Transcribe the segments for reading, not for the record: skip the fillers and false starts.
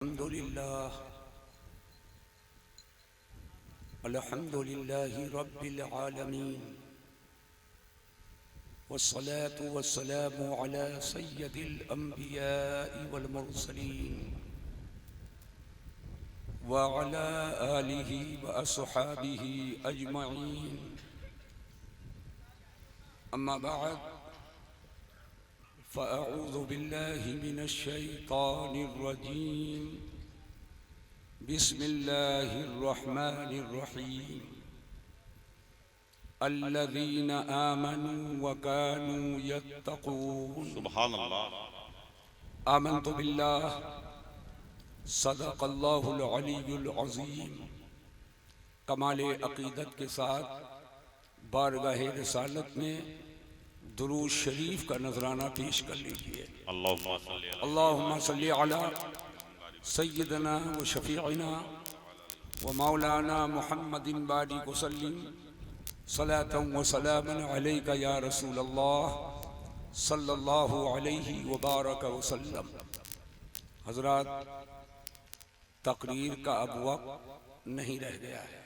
अल्हम्दुलिल्लाहि रब्बिल आलमीन वस्सलातु वस्सलामु अला सय्यदिल अंबिया'i वल मुरसलीन व अला आलिहि व अस्हाबिहि अजमईन। अम्मा बअद फ़अऊज़ु बिल्लाहि मिनश शैतानिर रजीम। बिस्मिल्लाहिर्रहमानिर्रहीम। अल्लज़ीना आमनू व कानू यत्तक़ून। सुभान अल्लाह। आमन्तु बिल्लाह सदक़ल्लाहुल अलीयुल अज़ीम। कमाल अक़ीदत के साथ बारगाह रिसालत में दुरूद शरीफ का नजराना पेश कर लीजिए। अल्लाहुम्मा सल्ली अला सय्यदना व शफ़ीअना व मौलाना मुहम्मदिन बारिक वसल्लिम सलातन व सलामन अलैका या रसूल अल्लाह सल्लल्लाहु अलैहि व बारक वसल्लम। हज़रात, तकरीर का अब वक्त नहीं रह गया है,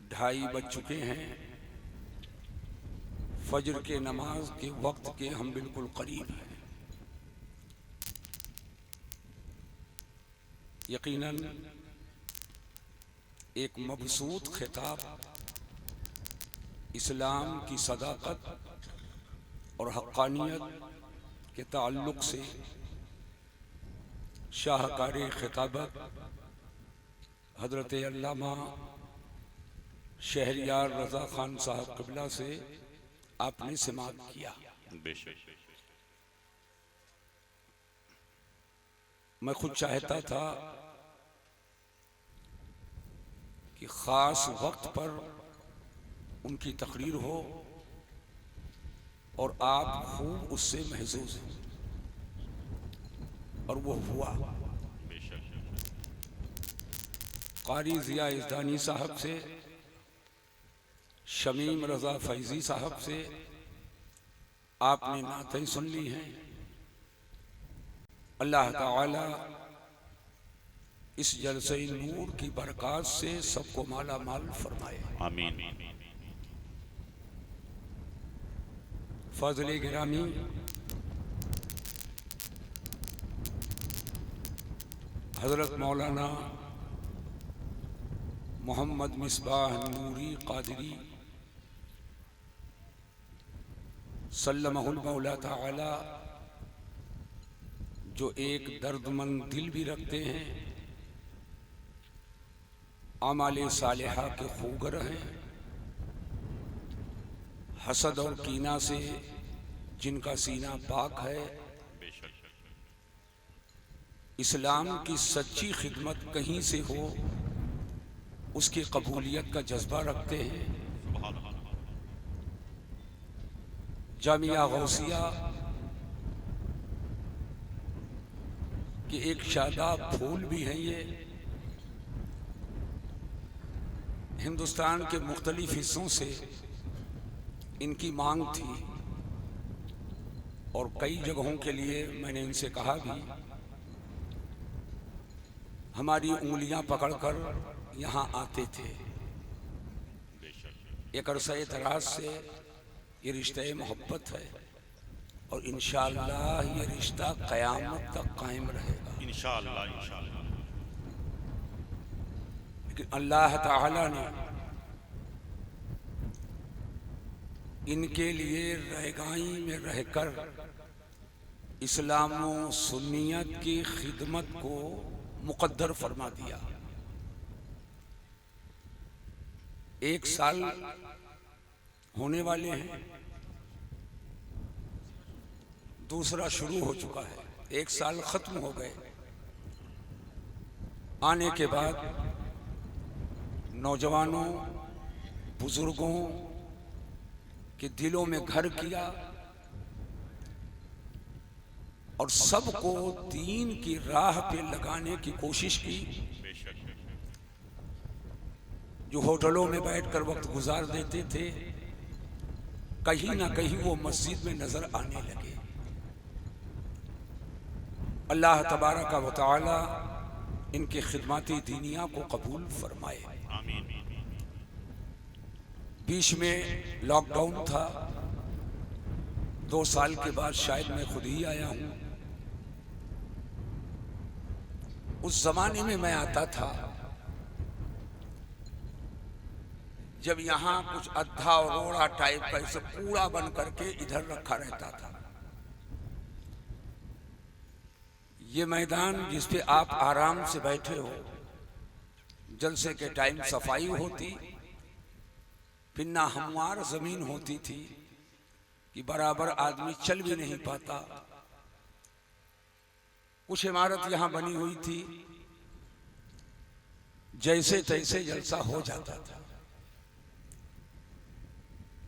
2:30 बज चुके हैं। फजर के नमाज के वक्त के हम बिल्कुल करीब हैं। यकीनन एक मबसूत खिताब इस्लाम की सदाकत और हक़ानियत के ताल्लुक़ से शाहकार खिताबत हज़रत अल्लामा शहरियार रज़ा खान साहब क़िबला से आपने समाअत किया। मैं खुद चाहता था कि ख़ास वक्त पर उनकी तकरीर हो और आप खूब उससे महसूस हो, और वो हुआ। क़ारी ज़िया इज़दानी साहब से, शमीम रज़ा फैज़ी साहब से आपने नातें सुन ली हैं। अल्लाह ताला इस जलसे नूर की बरकत से सबको माला माल फरमाए, आमीन। फ़ज़ल गिरामी, हज़रत मौलाना मोहम्मद मिसबाह नूरी क़ादरी सल्लमहुल मौला ताला, जो एक दर्दमंद दिल भी रखते हैं, आमाले सालिहा के खूगर हैं, हसद और कीना से जिनका सीना पाक है, इस्लाम की सच्ची खिदमत कहीं से हो उसकी कबूलियत का जज्बा रखते हैं। जामिया गौसिया कि एक शादाब फूल भी हैं ये। हिंदुस्तान के मुख्तलिफ हिस्सों से इनकी मांग थी और कई जगहों के लिए मैंने इनसे कहा भी, हमारी उंगलियां पकड़कर यहाँ आते थे। एक अरसे दराज से ये रिश्ते मोहब्बत है और इंशाअल्लाह ये रिश्ता क़यामत तक कायम रहेगा, इंशाअल्लाह। लेकिन अल्लाह ताला ने इनके लिए रहगाई में रहकर इस्लाम व सुन्नियत की खिदमत को मुक़द्दर फरमा दिया। 1 साल होने वाले हैं, दूसरा शुरू हो चुका है, 1 साल ख़त्म हो गए। आने के बाद नौजवानों बुजुर्गों के दिलों में घर किया और सबको दीन की राह पे लगाने की कोशिश की। जो होटलों में बैठकर वक्त गुजार देते थे, कहीं ना कहीं वो मस्जिद में नजर आने लगे। अल्लाह तबारक व तआला इनकी खिदमती दीनिया को कबूल फरमाए। बीच में लॉकडाउन था, 2 साल के बाद शायद मैं खुद ही आया हूं। उस जमाने में मैं आता था जब यहां कुछ अद्धा और रोड़ा टाइप का इसे कूड़ा बन करके इधर रखा रहता था। ये मैदान जिस पे आप आराम से बैठे हो, जलसे के टाइम सफाई होती, फिर ना हमवार जमीन होती थी कि बराबर आदमी चल भी नहीं पाता। कुछ इमारत यहां बनी हुई थी, जैसे तैसे जलसा हो जाता था।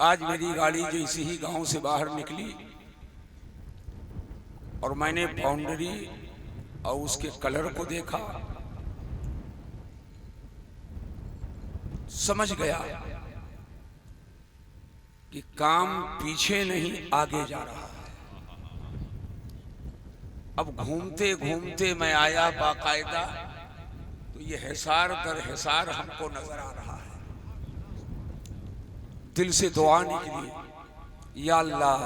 आज मेरी गाड़ी जो इसी ही गांव से बाहर निकली और मैंने बाउंड्री और उसके कलर को देखा, समझ गया कि काम पीछे नहीं आगे जा रहा है। अब घूमते घूमते मैं आया बाकायदा, तो ये हिसार दर हिसार हमको नजर आ रहा है। दिल से दुआ निकली, या अल्लाह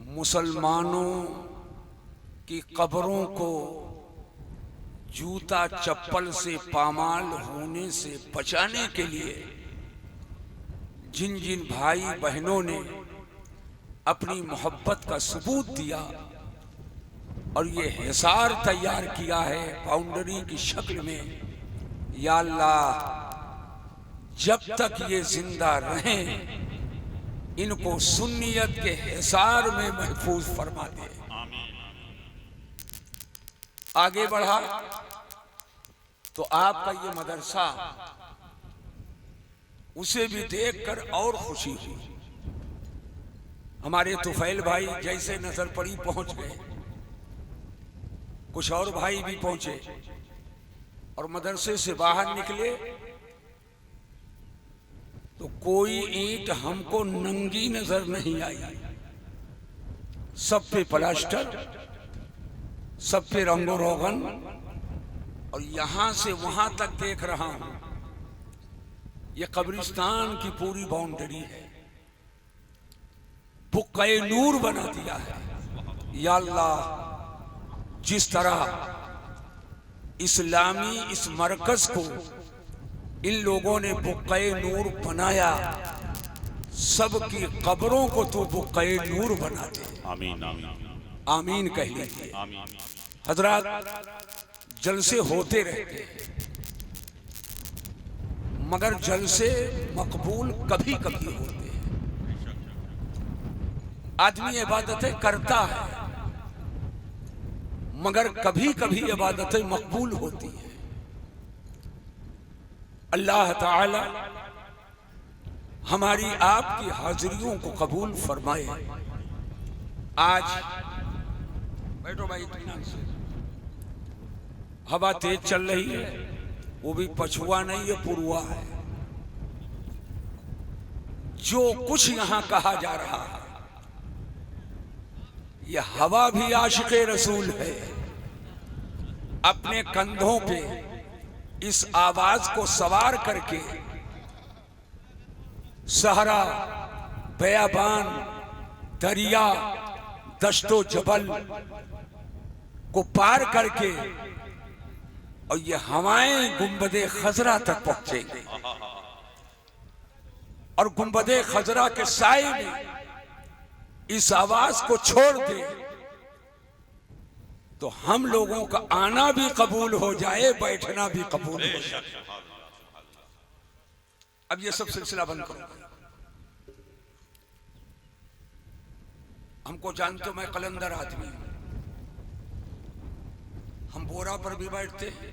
मुसलमानों की कब्रों को जूता चप्पल से पामाल होने से बचाने के लिए जिन जिन भाई बहनों ने अपनी मोहब्बत का सबूत दिया और ये हिसार तैयार किया है बाउंड्री की शक्ल में, या अल्लाह जब तक ये जिंदा रहें इनको सुन्नियत के हिसार में महफूज फरमा दे। आगे बढ़ा तो आपका ये मदरसा, उसे भी देखकर और खुशी हुई। हमारे तुफैल भाई जैसे नजर पड़ी पहुंच गए, कुछ और भाई भी पहुंचे और मदरसे से बाहर निकले तो कोई ईंट हमको नंगी नजर नहीं आई। सब पे प्लास्टर, सब पे रंगो रोगन, और यहां से वहां तक देख रहा हूं ये कब्रिस्तान की पूरी बाउंड्री है, बुक्के नूर बना दिया है। या अल्लाह जिस तरह इस्लामी इस मरकज को इन लोगों ने बुक्के नूर बनाया, सबकी कब्रों को तो बुक्के नूर बना दे। आमीन आमीन आमीन कह लीजिए। आमीन। हजरात जलसे होते रहते हैं, मगर जलसे मकबूल कभी कभी होते हैं। आदमी इबादतें करता है मगर कभी कभी इबादतें मकबूल होती है। अल्लाह ताला हमारी आपकी हाजिरियों को कबूल फरमाए। आज बैठो भाई, इत्मीनान से। हवा तेज चल रही है, वो भी पछुआ नहीं है, पुरुआ है। जो कुछ यहां कहा जा रहा है, यह हवा भी आशिक़े रसूल है। अपने कंधों पे इस आवाज को सवार करके सहरा, बयाबान, दरिया, दश्तो जबल को पार करके और ये हवाएं गुंबदे खजरा तक पहुंचेंगे और गुंबदे खजरा के साए में इस आवाज को छोड़ दे तो हम लोगों का आना भी कबूल हो जाए, बैठना भी कबूल हो जाए। अब ये सब सिलसिला बंद करो। हमको जानते हो, मैं कलंदर आदमी हूं। हम बोरा पर भी बैठते हैं,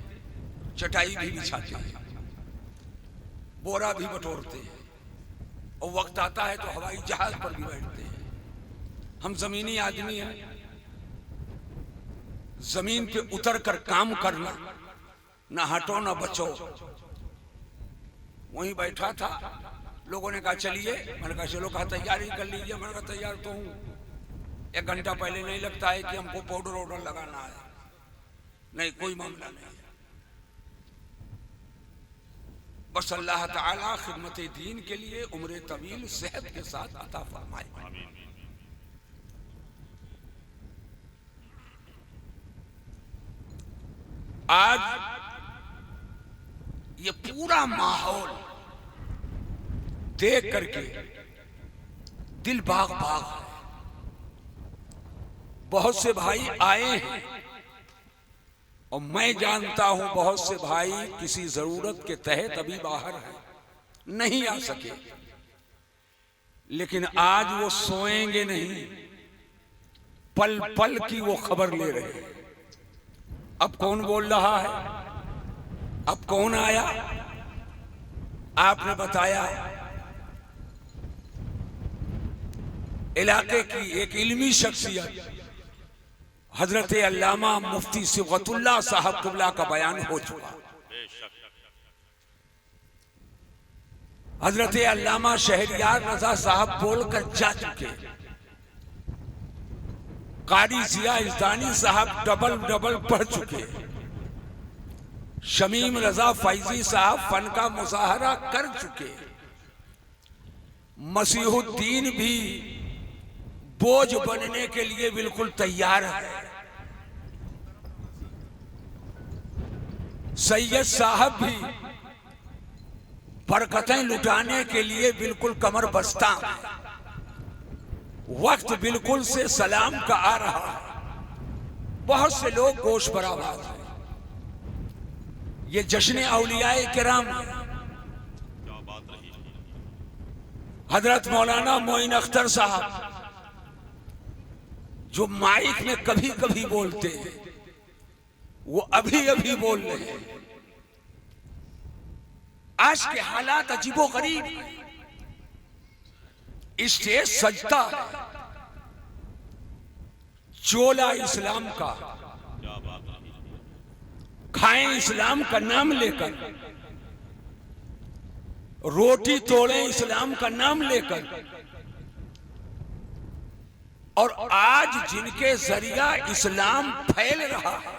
चटाई भी बिछाते हैं, बोरा भी बटोरते हैं, और वक्त आता है तो हवाई जहाज पर भी बैठते हैं। हम जमीनी आदमी हैं। जमीन पे उतर कर काम करना, ना हटो ना बचो। वहीं बैठा था, लोगों ने कहा चलिए, मैंने कहा चलो, कहा तैयारी कर लीजिए, मैंने कहा तैयार तो हूं। 1 घंटा पहले नहीं लगता है कि हमको पाउडर ऑर्डर लगाना है, नहीं, कोई मामला नहीं। बस अल्लाह ताला खिदमत दीन के लिए उम्र तवील सेहत के साथ अता फरमाए। आज ये पूरा माहौल देख करके दिल बाग बाग है। बहुत से भाई आए हैं और मैं जानता हूं बहुत से भाई किसी जरूरत के तहत अभी बाहर हैं, नहीं आ सके, लेकिन आज वो सोएंगे नहीं, पल पल की वो खबर ले रहे हैं। अब कौन बोल रहा है, अब कौन आया, आपने बताया। इलाके की एक इल्मी शख्सियत हजरत अल्लामा मुफ्ती सिबगतुल्लाह साहब क़िबला का बयान हो चुका। हजरत अल्लामा शहरियार रजा साहब बोलकर जा चुके। कारी जिया इज़दानी साहब डबल पढ़ चुके। शमीम रजा फैजी साहब फन का मुजाहरा कर चुके। मसीहुद्दीन भी बोझ बनने के लिए बिल्कुल तैयार है। सैयद साहब भी बरकतें लुटाने के लिए बिल्कुल कमर बस्ता है। वक्त बिल्कुल से सलाम का आ रहा है। बहुत से लोग गोश बराबाद हैं। ये जश्न औलियाए किराम है। हजरत मौलाना मोइन अख्तर साहब जो माइक में कभी कभी बोलते हैं, वो अभी अभी बोल रहे हैं। आज के हालात अजीबो गरीब हैं। स्टेज सजता है चोला इस्लाम का, खाएं इस्लाम का नाम लेकर, रोटी तोड़ें इस्लाम का नाम लेकर, और आज जिनके जरिया इस्लाम फैल रहा है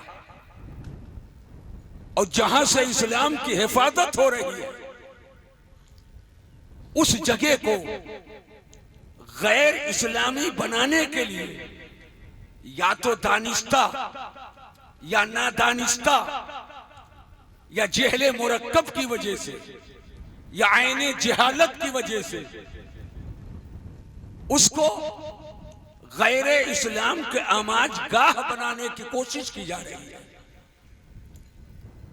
और जहां से इस्लाम की हिफाजत हो रही है, उस जगह को गैर इस्लामी बनाने के लिए या तो दानिस्ता या नादानिस्ता या जेहले मुरक्कब की वजह से या आईने जहालत की वजह से उसको गैर इस्लाम के आमाज गाह बनाने की कोशिश की जा रही है।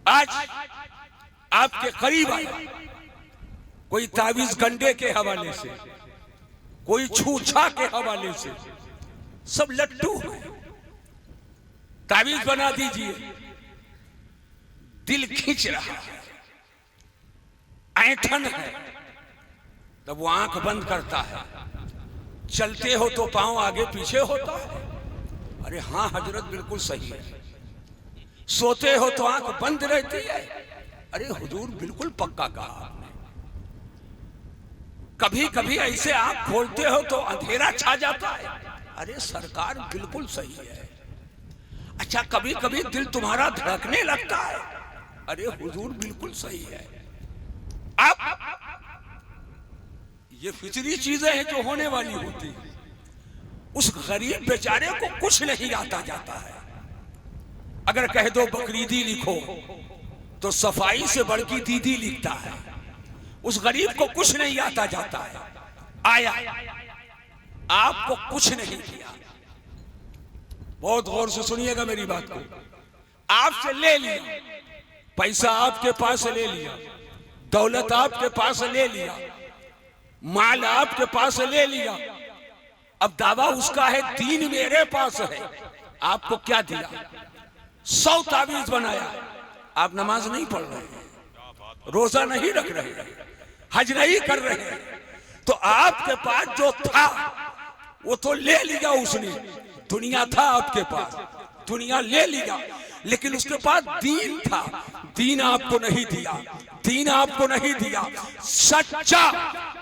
आज आपके करीब आया कोई तावीज गंडे के हवाले से, कोई छूछा के हवाले से, सब लट्टू है। तावीज बना दीजिए, दिल खींच रहा है, ऐंठन है, तब वो आंख बंद करता है। चलते हो तो पांव आगे पीछे होता है। अरे हाँ हजरत बिल्कुल सही है। सोते हो तो आंख बंद रहती है। अरे हुजूर बिल्कुल पक्का कहा आपने। कभी कभी ऐसे आंख खोलते हो तो अंधेरा छा जाता है। अरे सरकार बिल्कुल सही है। अच्छा कभी कभी दिल तुम्हारा धड़कने लगता है। अरे हुजूर बिल्कुल सही है। आप ये फितरी चीजें हैं जो होने वाली होती है। उस गरीब बेचारे को कुछ नहीं आता जाता है। अगर कह दो बकरीदी लिखो तो सफाई से बढ़ की दीदी लिखता है। उस गरीब को कुछ नहीं आता जाता है। आया आपको कुछ नहीं किया। बहुत गौर से सुनिएगा मेरी बात को। आपसे ले लिया, पैसा आपके पास ले लिया, दौलत आपके पास ले लिया, माल आपके पास ले लिया। अब दावा उसका है दीन मेरे पास है। आपको क्या दिया? 100 तावीज बनाया। आप नमाज नहीं पढ़ रहे हैं, रोजा नहीं रख रहे हैं, हज नहीं कर रहे हैं, तो आपके पास जो था वो तो ले लिया उसने। दुनिया था आपके पास, दुनिया ले लिया, लेकिन उसके पास दीन था। दीन आपको नहीं दिया, दीन आपको नहीं दिया। सच्चा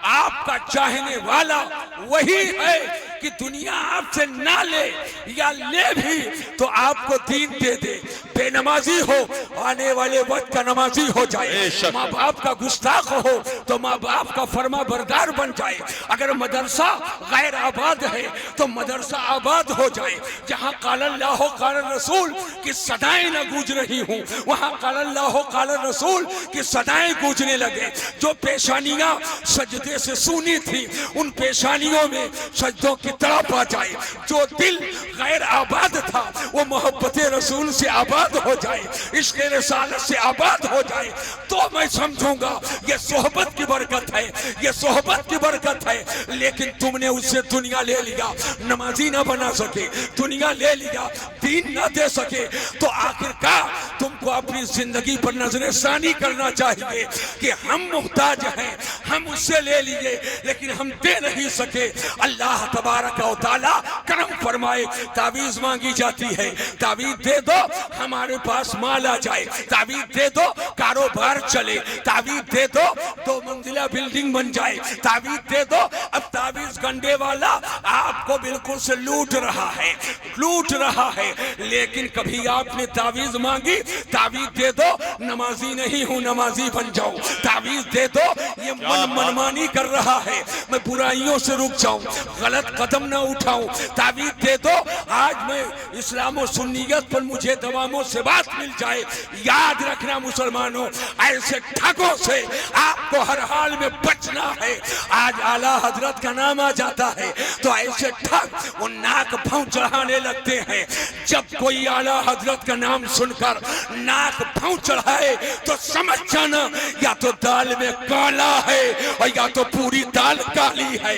आपका चाहने वाला वही है कि दुनिया आपसे ना ले या ले भी तो आपको दीन दे दे, बेनमाजी हो आने वाले वक्त का नमाजी हो जाए, माँ बाप का गुस्ताख हो तो माँ बाप का फरमा बरदार बन जाए, अगर मदरसा गैर आबाद है तो मदरसा आबाद हो जाए, जहाँ काल अल्लाह काल रसूल की सदाएं न गूंज रही हूँ वहाँ काल अल्लाह काल रसूल की सदाएं गूंजने लगे। जो पेशानियां सजदे से सूनी थी उन पेशानियों में सजदों की तड़प आ जाए, जो दिल गैर आबाद था वो मोहब्बत रसूल से आबाद हो जाए, इश्क़ रिसालत से आबाद हो जाए, तो मैं समझूंगा ये सोहबत की बरकत है, ये सोहबत की बरकत है। लेकिन तुमने उससे दुनिया ले लिया, नमाजी ना बना सके, दुनिया ले लिया, दीन ना दे सके, तो आखिरकार तुमको अपनी जिंदगी पर नजर सानी करना चाहिए कि हम मुहताज हैं, हम उससे ले लिए लेकिन हम दे नहीं सके। अल्लाह तबारक व तआला करम फरमाए, तावीज मांगी जाती है, तावीज दे दो हमारे पास माल आ जाए, तावीज दे दो कारोबार चले, तावीज दे दो 2 मंजिला बिल्डिंग बन जाए, तावीज दे दो। अब तावीज गंडे वाला आपको बिल्कुल से लूट रहा है, लूट रहा है। लेकिन कभी आपने तावीज मांगी, तावीज दे दो नमाजी नहीं हूं नमाजी बन जाऊं, तावीज दे दो, ये मनमानी कर रहा है, मैं बुराइयों से रुक जाऊं, गलत कदम ना उठाऊं, तावीज दे दो आज मैं इस्लाम और सुन्नियत पर मुझे दवामों से बात मिल जाए। याद रखना मुसलमानों, ऐसे ठगों से आपको हर हाल में बचना है। आज आला हजरत का नाम आ जाता है तो ऐसे ठग वो नाक भौं चढ़ाने लगते हैं। जब कोई आला हजरत का नाम सुनकर नाक भौं चढ़ाए तो समझ जाना या तो दाल में काला है और या तो पूरी दाल काली है।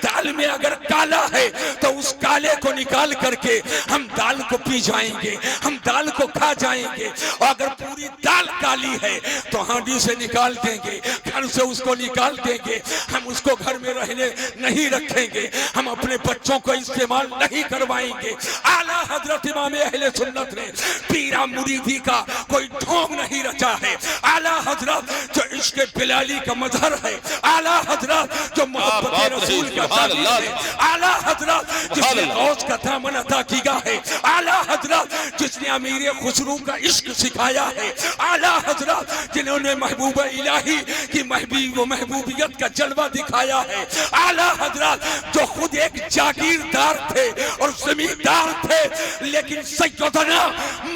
दाल में अगर काला है तो उस काले को निकाल करके हम दाल को पी जाएंगे, हम दाल को खा जाएंगे, और अगर पूरी दाल काली है तो हांडी से निकाल देंगे, घर से उसको निकाल देंगे, हम उसको घर में रहने नहीं रखेंगे, हम अपने बच्चों को इस्तेमाल नहीं करवाएंगे। आला हजरत इमाम अहले सुन्नत ने पीरा मुरीदी का कोई ढोंग नहीं रचा है। आला हजरत जो इश्क बिलाली का मजहर है, आला हजरत जो मोहब्बत रसूल का ताबीर है, आला हजरत जिसने गौस का दामन अता किया है, आला हजरत जिसने अमीर खुसरू का इश्क सिखाया है, आला हजरत जिन्होंने महबूब इलाही की महबूबियत का जलवा दिखाया है, आला हजरत जो खुद एक जागीरदार थे और जमींदार थे, लेकिन सैयदना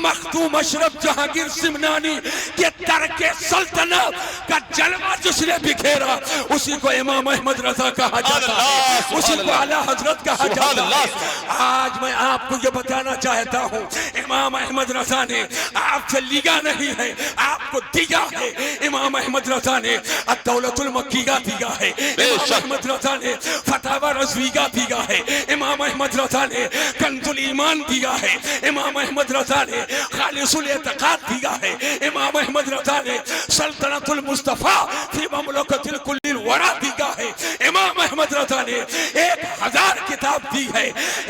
मखदूम अशरफ जहांगीर सिमनानी के तरके सल्तनत का जलवा जिसने बिखेरा उसी को इमाम अहमद रजा कहा जाता है, उसी को आला हजरत कहा जाता है। आज मैं आपको ये बताना चाहता हूँ, इमाम अहमद रजा ने आपसे लिया नहीं है, आपको दिया है। इमाम अहमद रजा ने अद-दौलतुल मक्किया दिया है, इमाम अहमद रजा ने फतावा रज़विया दिया है, इमाम अहमद रजा ने कंजुल ईमान दिया है, इमाम अहमद रजा ने खालिसुल एतकाद दिया है, इमाम अहमद रजा ने सल्तनतुल मुस्तफा फी ममलकतिल कुल्लिल वरा दिया है, इमाम अहमद रजा ने 1000 किताब दी है।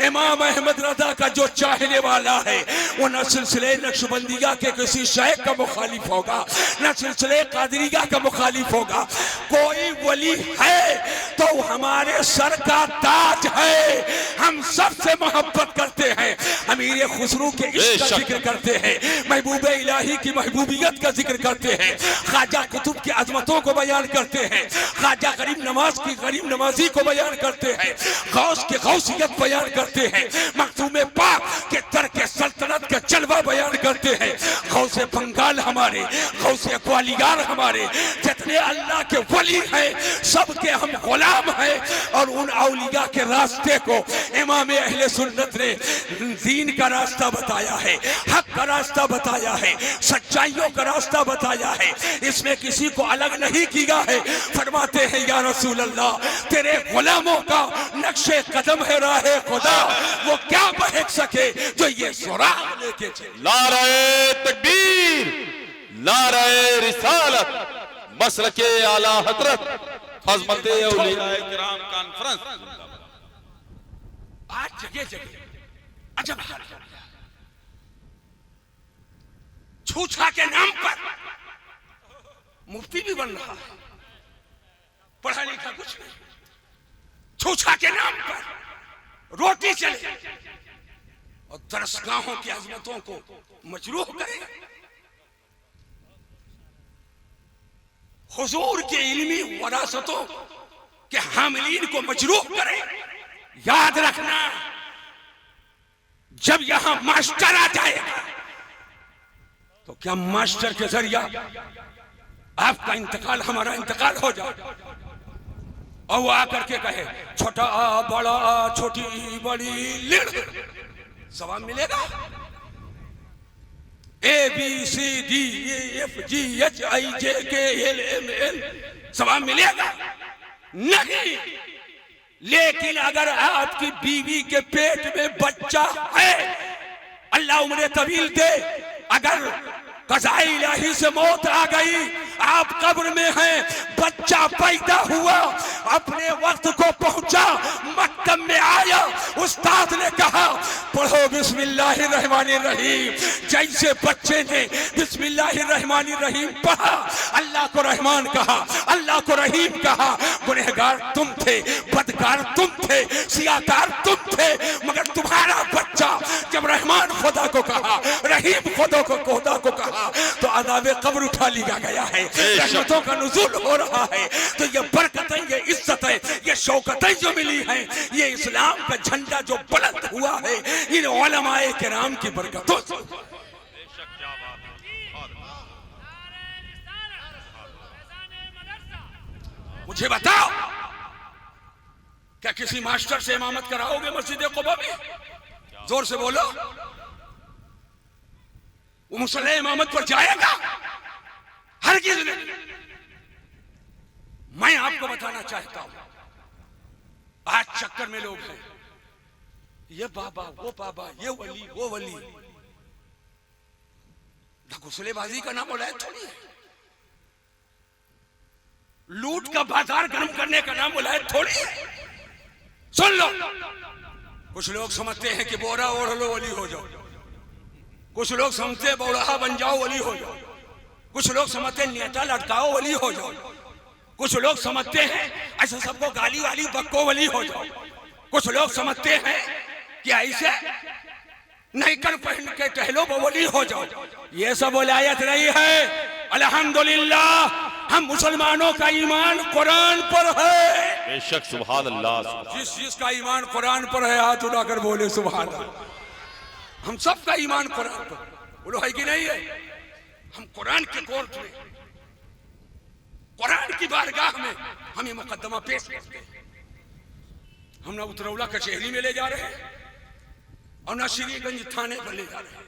इमाम अहमद रजा का जो चाहने वाला है वो न सिलसिले नक्शबंदिया के किसी शेख का मुखालिफ होगा, न सिलसिले कादरिया का मुखालिफ होगा। कोई वली है तो हमारे सर का ताज है, हम सबसे मोहब्बत करते हैं, अमीर खुसरू के इश्क का जिक्र करते हैं, महबूब इलाही की महबूबियत का जिक्र करते हैं, ख्वाजा कुतुब की अजमतों को बयान करते हैं, ख्वाजा गरीब नवाज की गरीब नवाजी को बयान करते हैं, गौस की गौसियत बयान करते हैं, मखदूम पाक के तरके सल्तनत का जलवा बयान करते हैं। गौसे बंगाल हमारे, गौसे ग्वालियर हमारे, जितने अल्लाह के वली हैं सबके हम गुलाम हैं, और उन औलिया के रास्ते को इमाम अहले सुन्नत ने दीन का रास्ता बताया है, हक का रास्ता बताया है, सच्चाइयों का रास्ता बताया है, इसमें किसी को अलग नहीं किया है। फरमाते हैं या रसूल अल्लाह तेरे गुलामों का नक्शे कदम है राहे खुदा, वो क्या बहक सके जो ये सुराग लेके चले। नारे तकबीर, नारे रिसालत, मसलके आला हजरत हज़रत औलिया किराम कॉन्फ्रेंस। आज जगह जगह अजब हाल हो गया, छूछा के नाम पर मुफ्ती भी बन रहा है, पढ़ा लिखा कुछ नहीं, छूछा के नाम पर रोटी चले और दरसगाहों की अजमतों को मजरूह करे। हुजूर के इल्मी वरासतों के हामिलीन को मजरूह करे। याद रखना, जब यहां मास्टर आ जाएगा तो क्या मास्टर के जरिया आपका इंतकाल, हमारा इंतकाल हो जाए और वो आकर के कहे छोटा बड़ा छोटी बड़ी लिड़, सवाब मिलेगा? ABCDEFGHIJKLMN सवाब मिलेगा? नहीं। लेकिन अगर आपकी बीवी के पेट में बच्चा है, अल्लाह उम्र तवील दे, अगर कज़ाए इलाही से मौत आ गई, आप कब्र में हैं, बच्चा पैदा हुआ, अपने वक्त को पहुंचा, मकतब में आया, उस्ताद ने कहा पढ़ो बिस्मिल्लाहिर्रहमानिर्रहीम। जैसे बच्चे ने बिस्मिल्लाहिर्रहमानिर्रहीम पढ़ा, अल्लाह को रहमान कहा, अल्लाह को रहीम कहा। गुनहगार तुम थे, बदकार तुम थे, सियाकार तुम थे, मगर तुम्हारा बच्चा जब रहमान खुदा को कहा, रहीम खुदा को कहा, तो अज़ाबे कब्र उठा लिया गया है, रहमतों का नुज़ूल हो रहा है। तो ये बरकतें, ये इज्जतें, ये शौकतें जो मिली हैं, ये इस्लाम का झंडा जो बुलंद हुआ है, इन उलमाए किराम की बरकतों से। मुझे बताओ, क्या किसी मास्टर से इमामत कराओगे मस्जिद क़ुबा में? जोर से बोलो। वो मुसल्ले इमामत पर जाएगा? हरगिज़ नहीं। मैं आपको बताना चाहता हूं, आज चक्कर में लोग हैं, ये बाबा वो बाबा, ये वली वो वली। घुसलेबाजी का नाम बुलाया थोड़ी है, लूट का बाजार गर्म करने का नाम बुलाया थोड़ी है। सुन लो, कुछ लोग समझते हैं कि बोरा ओढ़ लो वली हो जाओ, कुछ लोग समझते हैं बौड़हा बन जाओ वली हो जाओ, कुछ लोग समझते हैं नेता लटकाओ वली हो जाओ, कुछ लोग समझते हैं ऐसे सबको गाली वाली बक्को वली हो जाओ, कुछ लोग समझते हैं कि ऐसे नैकर पहन के टहलो वली हो जाओ। ये सब वलायत नहीं है। अल्हम्दुलिल्लाह, हम मुसलमानों का ईमान कुरान पर है। बेशक, सुभान अल्लाह। जिसका ईमान कुरान पर है हाथ उठाकर बोले सुभान अल्लाह। हम सब का ईमान कुरान पर, बोलो है कि नहीं है? हम कुरान के कोर्ट में, कुरान की बारगाह में हम ये मुकदमा पेश करते हैं। हम ना उतरौला कचहरी में ले जा रहे हैं और ना श्रीगंज थाने पर ले जा रहे हैं,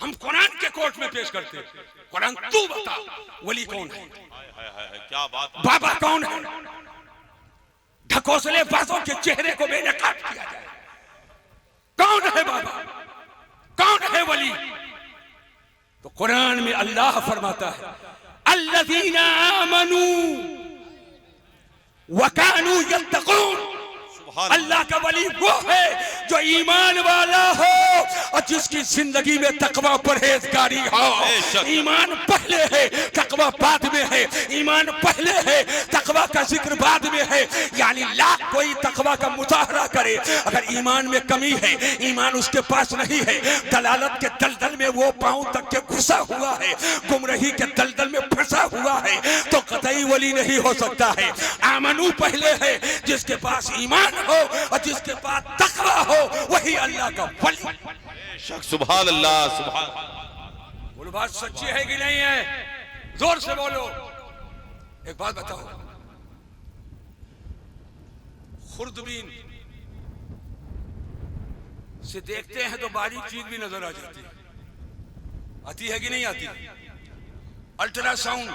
हम कुरान के कोर्ट में पेश करते हैं। कुरान तू बता, वली कौन है? क्या बात, बाबा कौन है? ढकोसले बाजों के चेहरे को बेनकाब किया जाए। कौन है बाबा, कौन है वली? तो कुरान में अल्लाह फरमाता है अल्लज़ीना आमनू व कानू यत्तकून। अल्लाह का वली वो है जो ईमान वाला हो और जिसकी जिंदगी में तकवा परहेजगारी हो। ईमान पहले है, तकवा बाद में है। ईमान पहले है, तकवा का जिक्र बाद में है। यानी लाख कोई तकवा का मुजाहरा करे, अगर ईमान में कमी है, ईमान उसके पास नहीं है, दलालत के दलदल में वो पांव तक के घुसा हुआ है, गुमराही के दलदल में फंसा हुआ है, तो कतई वली नहीं हो सकता है। आमनू पहले है, जिसके पास ईमान हो और जिसके पास तकवा हो वही अल्लाह का वली। सुभान अल्लाह, सुभान। बोलो, बात सच्ची है कि नहीं है? जोर से बोलो। एक बात बताओ, खुर्दबीन से देखते हैं तो बारीक चीज भी नजर आ जाती है, आती है कि नहीं आती? अल्ट्रासाउंड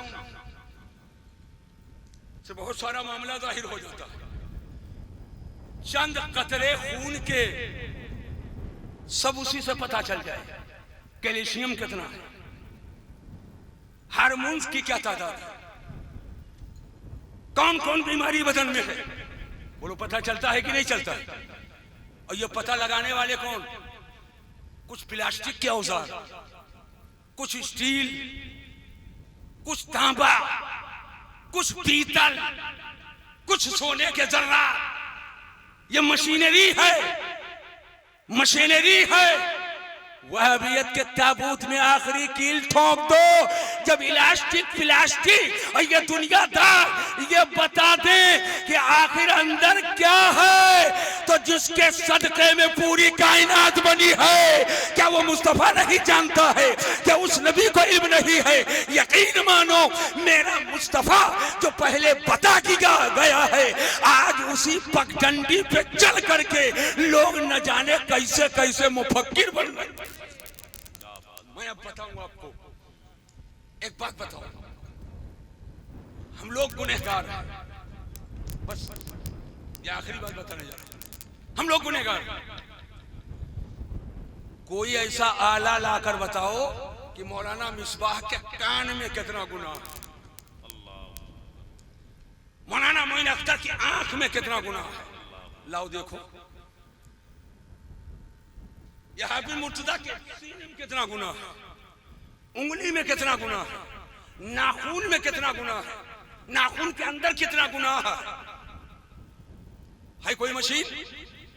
से बहुत सारा मामला जाहिर हो जाता है। चंद कतरे खून के सब उसी से पता चल जाए। कैल्शियम कितना है, हार्मोन्स की क्या तादाद है, कौन कौन बीमारी बदन में है, बोलो पता चलता है कि नहीं चलता है? और ये पता लगाने वाले कौन? कुछ प्लास्टिक के औजार, कुछ स्टील, कुछ तांबा, कुछ पीतल, कुछ सोने के जर्रा। ये मशीनरी है मशीनरी है, वहाबियत के ताबूत में आखिरी कील ठोक दो। जब इलास्टिक प्लास्टिक और ये दुनियादार ये बता दें कि आखिर अंदर क्या है, तो जिसके सदक़े में पूरी कायनात बनी है, क्या वो मुस्तफा नहीं जानता है? क्या उस नबी को इल्म नहीं है? यकीन मानो मेरा मुस्तफा जो पहले बता गया है, आज उसी पगडंडी पे चल करके लोग न जाने कैसे कैसे मुफक्किर बन गए। मैं अब बताऊंगा आपको एक बात, बताओ, हम लोग गुनहगार हैं, बस ये आखिरी बात बताने जा रहा हूं, हम लोग गुनहगार। कोई ऐसा आला लाकर बताओ कि मौलाना मिसबाह के कान में कितना गुनाह है, मौलाना मोइन अख्तर की आंख में कितना गुनाह है, लाओ देखो। यह हाफिज मुर्तजा के सीने में कितना गुनाह है, उंगली में कितना गुनाह है, नाखून में कितना गुनाह है, नाखून के अंदर कितना गुनाह है कोई मशीन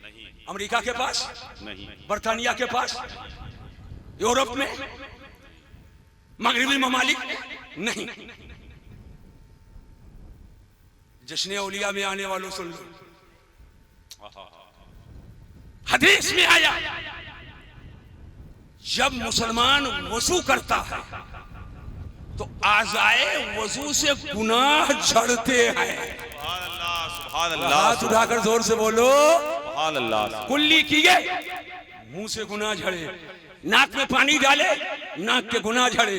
नहीं, अमेरिका के पास नहीं, बर्तानिया के पास, यूरोप में, मगरिबी ममालिक नहीं। जश्न औलिया में आने वालों सुन लो, हदीस में आया जब मुसलमान वजू करता है तो आज़ाए वजू से गुनाह झड़ते हैं। सुभान अल्लाह, हाथ उठाकर जोर से बोलो सुभान अल्लाह। कुल्ली किए मुंह से गुनाह झड़े, नाक में पानी डाले नाक के गुनाह झड़े,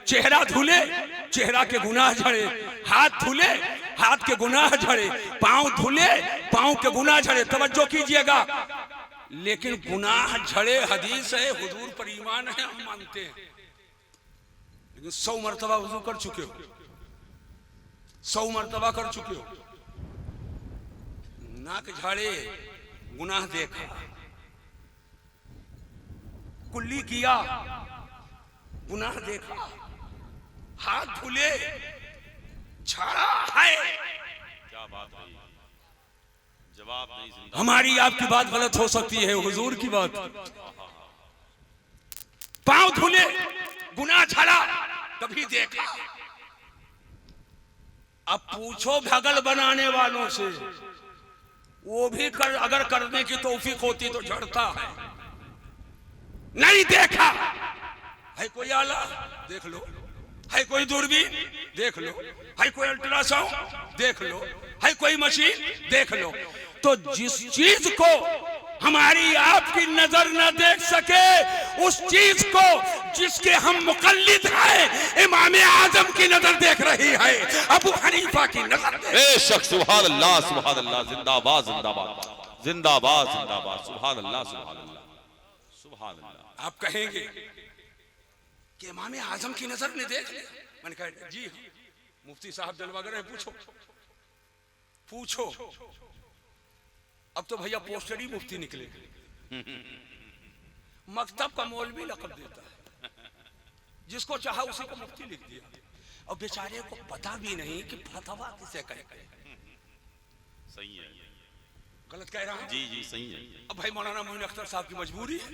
चेहरा धुले चेहरा के गुनाह झड़े, हाथ धुले हाथ के गुनाह झड़े, पांव धुले पांव के गुनाह झड़े। तवज्जो कीजिएगा, लेकिन गुनाह झड़े हदीस है, हुजूर पर ईमान है, हम मानते हैं, लेकिन 100 मरतबा वजू कर चुके हो, 100 मरतबा कर चुके हो, नाक झाड़े गुनाह देखा, कुल्ली किया गुनाह देखा, हाथ धुले झाड़ा है, क्या बात है, जवाब नहीं। हमारी आपकी बात गलत हो सकती है, हुजूर की बात। पांव धुले गुनाह झाड़ा कभी देखा? अब पूछो भगल बनाने वालों से, वो भी अगर करने की तौफीक होती तो झड़ता है, नहीं देखा है। कोई आला देख लो, है कोई दूरबीन देख लो, है कोई अल्ट्रासाउंड देख लो, है कोई मशीन देख लो। तो जिस चीज को हमारी आपकी नजर न देख सके, उस चीज को जिसके हम मुकल्लिद हैं, इमाम आजम की नजर देख रही है, अबू हनीफा की नजर। बेशक, सुभान अल्लाह सुभान अल्लाह, जिंदाबाद जिंदाबाद जिंदाबाद जिंदाबाद, सुभान अल्लाह सुभान अल्लाह सुभान अल्लाह। आप कहेंगे कि इमाम आजम की नजर ने देख लिया? मैंने कहा जी मुफ्ती साहब जलवागर हैं, पूछो पूछो। अब तो भैया पोस्टर ही मुफ्ती निकले, मकतब का मौलवी लक़ब देता है, जिसको चाहा उसी को मुफ्ती लिख दिया, और बेचारे को पता भी नहीं कि फतवा किसे कहे। सही है, गलत कह रहा हूं? जी जी सही है। अब भाई मौलाना मोइन अख्तर साहब की मजबूरी है,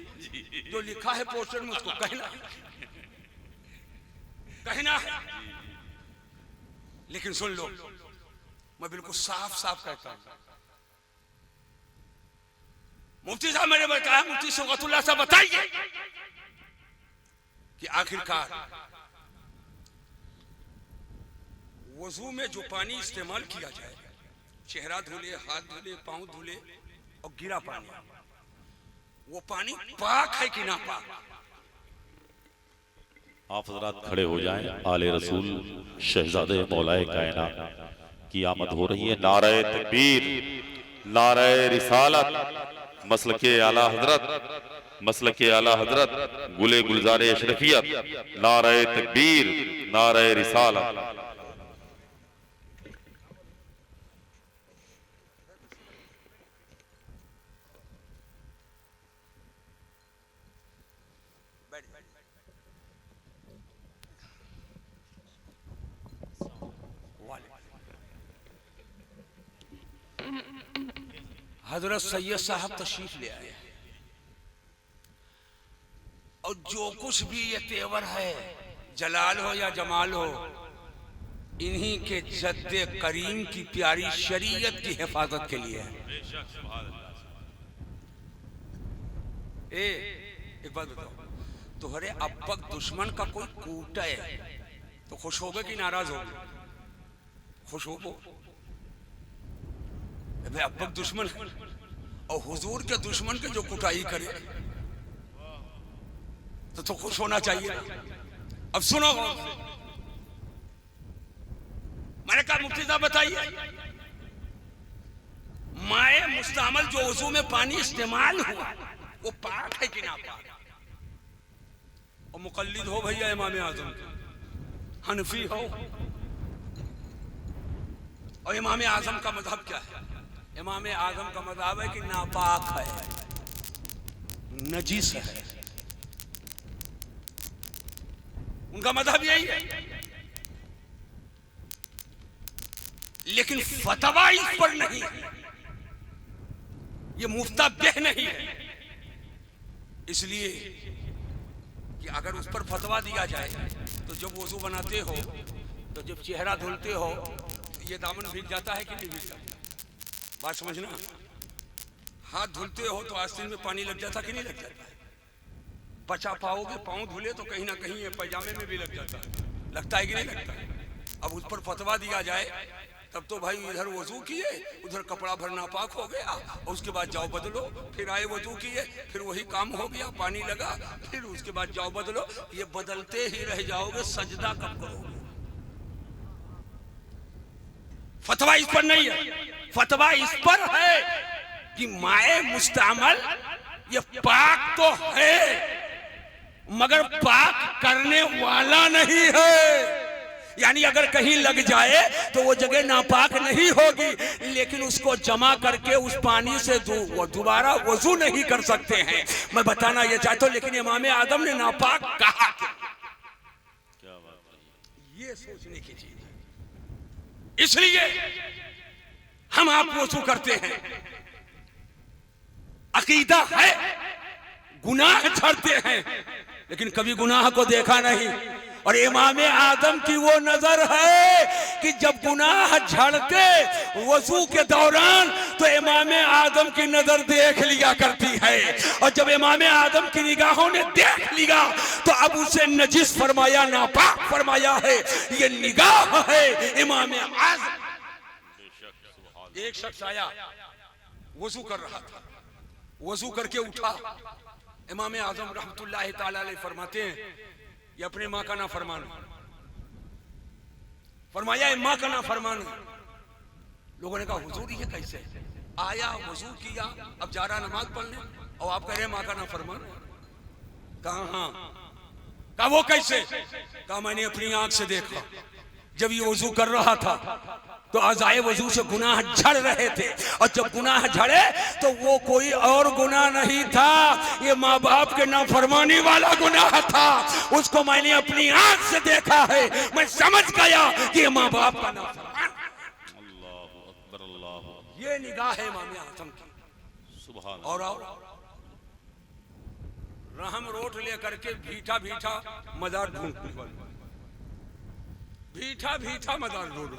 जो लिखा है पोस्टर में उसको कहना है। लेकिन सुन लो, मैं बिल्कुल साफ साफ कहता हूं, मुफ्ती साहब मैंने बताया, मुफ्ती सुगतुल्लाह साहब बताइए कि आखिरकार वजू में जो पानी इस्तेमाल किया जाए, चेहरा धुले हाथ धुले पांव धुले और गिरा पानी, वो पानी पाक है कि ना पाक? आप हजरात खड़े हो जाएं, आले रसूल शहजादे मौलाए कायनात की आमद हो रही है। नारे तकबीर, नारे रिसालत, मसलके आला हजरत, मसलके आला हजरत, गुले गुलजारे अशरफियत, नारे तकबीर, नारे रिसालत। हजरत सैयद साहब तशरीफ ले आए, जो कुछ भी ये तेवर है, जलाल हो या जमाल हो, इन्हीं के जद्दे करीम की प्यारी शरीयत की हिफाजत के लिए है। एक बात बताओ, तुम्हारे अब्बक दुश्मन का कोई कूटा है तो खुश होगे कि नाराज होगे? खुश हो। अब्बक दुश्मन और हुजूर के दुश्मन के जो कुटाई करे तो खुश होना चाहिए। अब सुनो, मैंने कहा मुफ्ती साहब बताइए, माए मुस्तअमल जो वजू में पानी इस्तेमाल हुआ वो पाक है कि ना पाक? और मुकल्लिद हो भैया इमाम आजम के, हनफी हो, और इमाम आजम का मजहब क्या है? इमाम आजम का मजहब है कि नापाक है, नजीस है। उनका मजहब यही है, लेकिन फतवा इस पर नहीं है, ये मुफ्ताबेह नहीं है। इसलिए कि अगर उस पर फतवा दिया जाए तो जब वजू बनाते हो तो जब चेहरा धुलते हो तो ये दामन भीग जाता है कि नहीं भीग जाता? बात समझना। हाथ धुलते हो तो आस्तीन में पानी लग जाता कि नहीं लग जाता? बचा पाओगे, पाँव धुले तो कहीं ना कहीं ये पैजामे में भी लग जाता है, लगता है कि नहीं लगता? अब उस पर फतवा दिया जाए तब तो भाई इधर वजू किए, उधर कपड़ा भर नापाक हो गया, और उसके बाद जाओ बदलो, फिर आए वजू किए, फिर वही काम हो गया, पानी लगा, फिर उसके बाद जाओ बदलो। ये बदलते ही रह जाओगे, सजदा कब करोगे? फतवा इस पर नहीं है, फतवा इस पर है कि माए मुस्तअमल ये पाक तो है मगर पाक करने वाला नहीं है। यानी अगर कहीं लग जाए तो वो जगह नापाक नहीं होगी, लेकिन उसको जमा करके उस पानी से दोबारा वजू नहीं कर सकते हैं। मैं बताना ये चाहता हूं, लेकिन इमाम आदम ने नापाक कहा, ये सोचने की चीज है। इसलिए हम आप वजू करते हैं, अकीदा है, गुनाह झड़ते हैं, लेकिन कभी गुनाह को देखा नहीं। और इमाम आदम की वो नजर है कि जब गुनाह झड़ते वजू के दौरान तो इमाम आदम की नजर देख लिया करती है, और जब इमाम आदम की निगाहों ने देख लिया तो अब उसे नजिस फरमाया, नापाक फरमाया है। ये निगाह है इमाम आदम। एक शख्स आया, वजू कर रहा था, वजू करके उठा, इमाम आजम रहमतुल्लाह ताला अलैह फरमाते हैं ये अपने माँ का ना फरमान, फरमाया माँ का ना फरमान। लोगों ने कहा हुजूर ये कैसे? आया, वजू किया, अब जा रहा नमाज पढ़ने, और आप कह रहे माँ का ना फरमान? कहा हाँ। कहा वो कैसे? कहा मैंने अपनी आंख से देखा, जब ये वजू कर रहा था तो अज़ाए वजू से गुनाह झड़ रहे थे, और जब गुनाह झड़े तो वो कोई और गुनाह नहीं था, ये माँ बाप के नाफरमानी वाला गुनाह था। उसको मैंने अपनी आंख से देखा है, मैं समझ गया कि ये माँ बाप का नाफरमान। अल्लाहु अकबर, अल्लाहु। ये निगाह है इमाम आज़म की। सुभान। और रहम रोट लेकर के भीठा भीठा मजार ढूंढने वाले, भीठा भीठा मजार ढूंढ,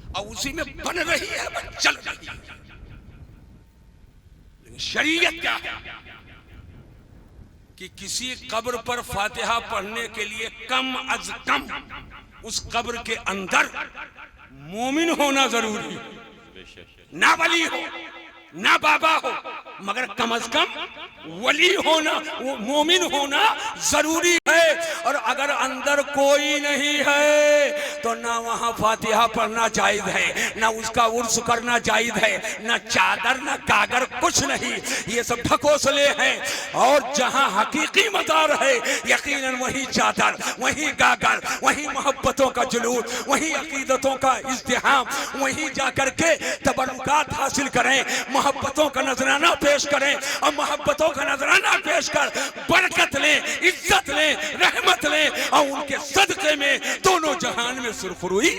और उसी में बन रही है, चल रही है। लेकिन शरीयत क्या है कि किसी कब्र पर फातिहा पढ़ने के लिए कम अज कम उस कब्र के अंदर मोमिन होना जरूरी है। ना वली हो ना बाबा हो, मगर कम अज कम वली होना, वो मोमिन होना जरूरी है। और अगर अंदर कोई नहीं है तो ना वहां फातिहा पढ़ना जायज है, ना उसका उर्स करना जायज है, ना चादर ना कागर कुछ नहीं, ये सब ढकोसले हैं। और जहां हकीकी मजार है यकीनन वही चादर, वही गागर, वही मोहब्बतों का जुलूस, वही अकीदतों का इज्तिहाम, वहीं जाकर के तबरुकात हासिल करें, मोहब्बतों का नजराना पेश करें, और मोहब्बतों का नजराना पेश कर बरकत लें, इज्जत लें, रहमत लें, और उनके सदक़े में दोनों जहान में सुरखरुई।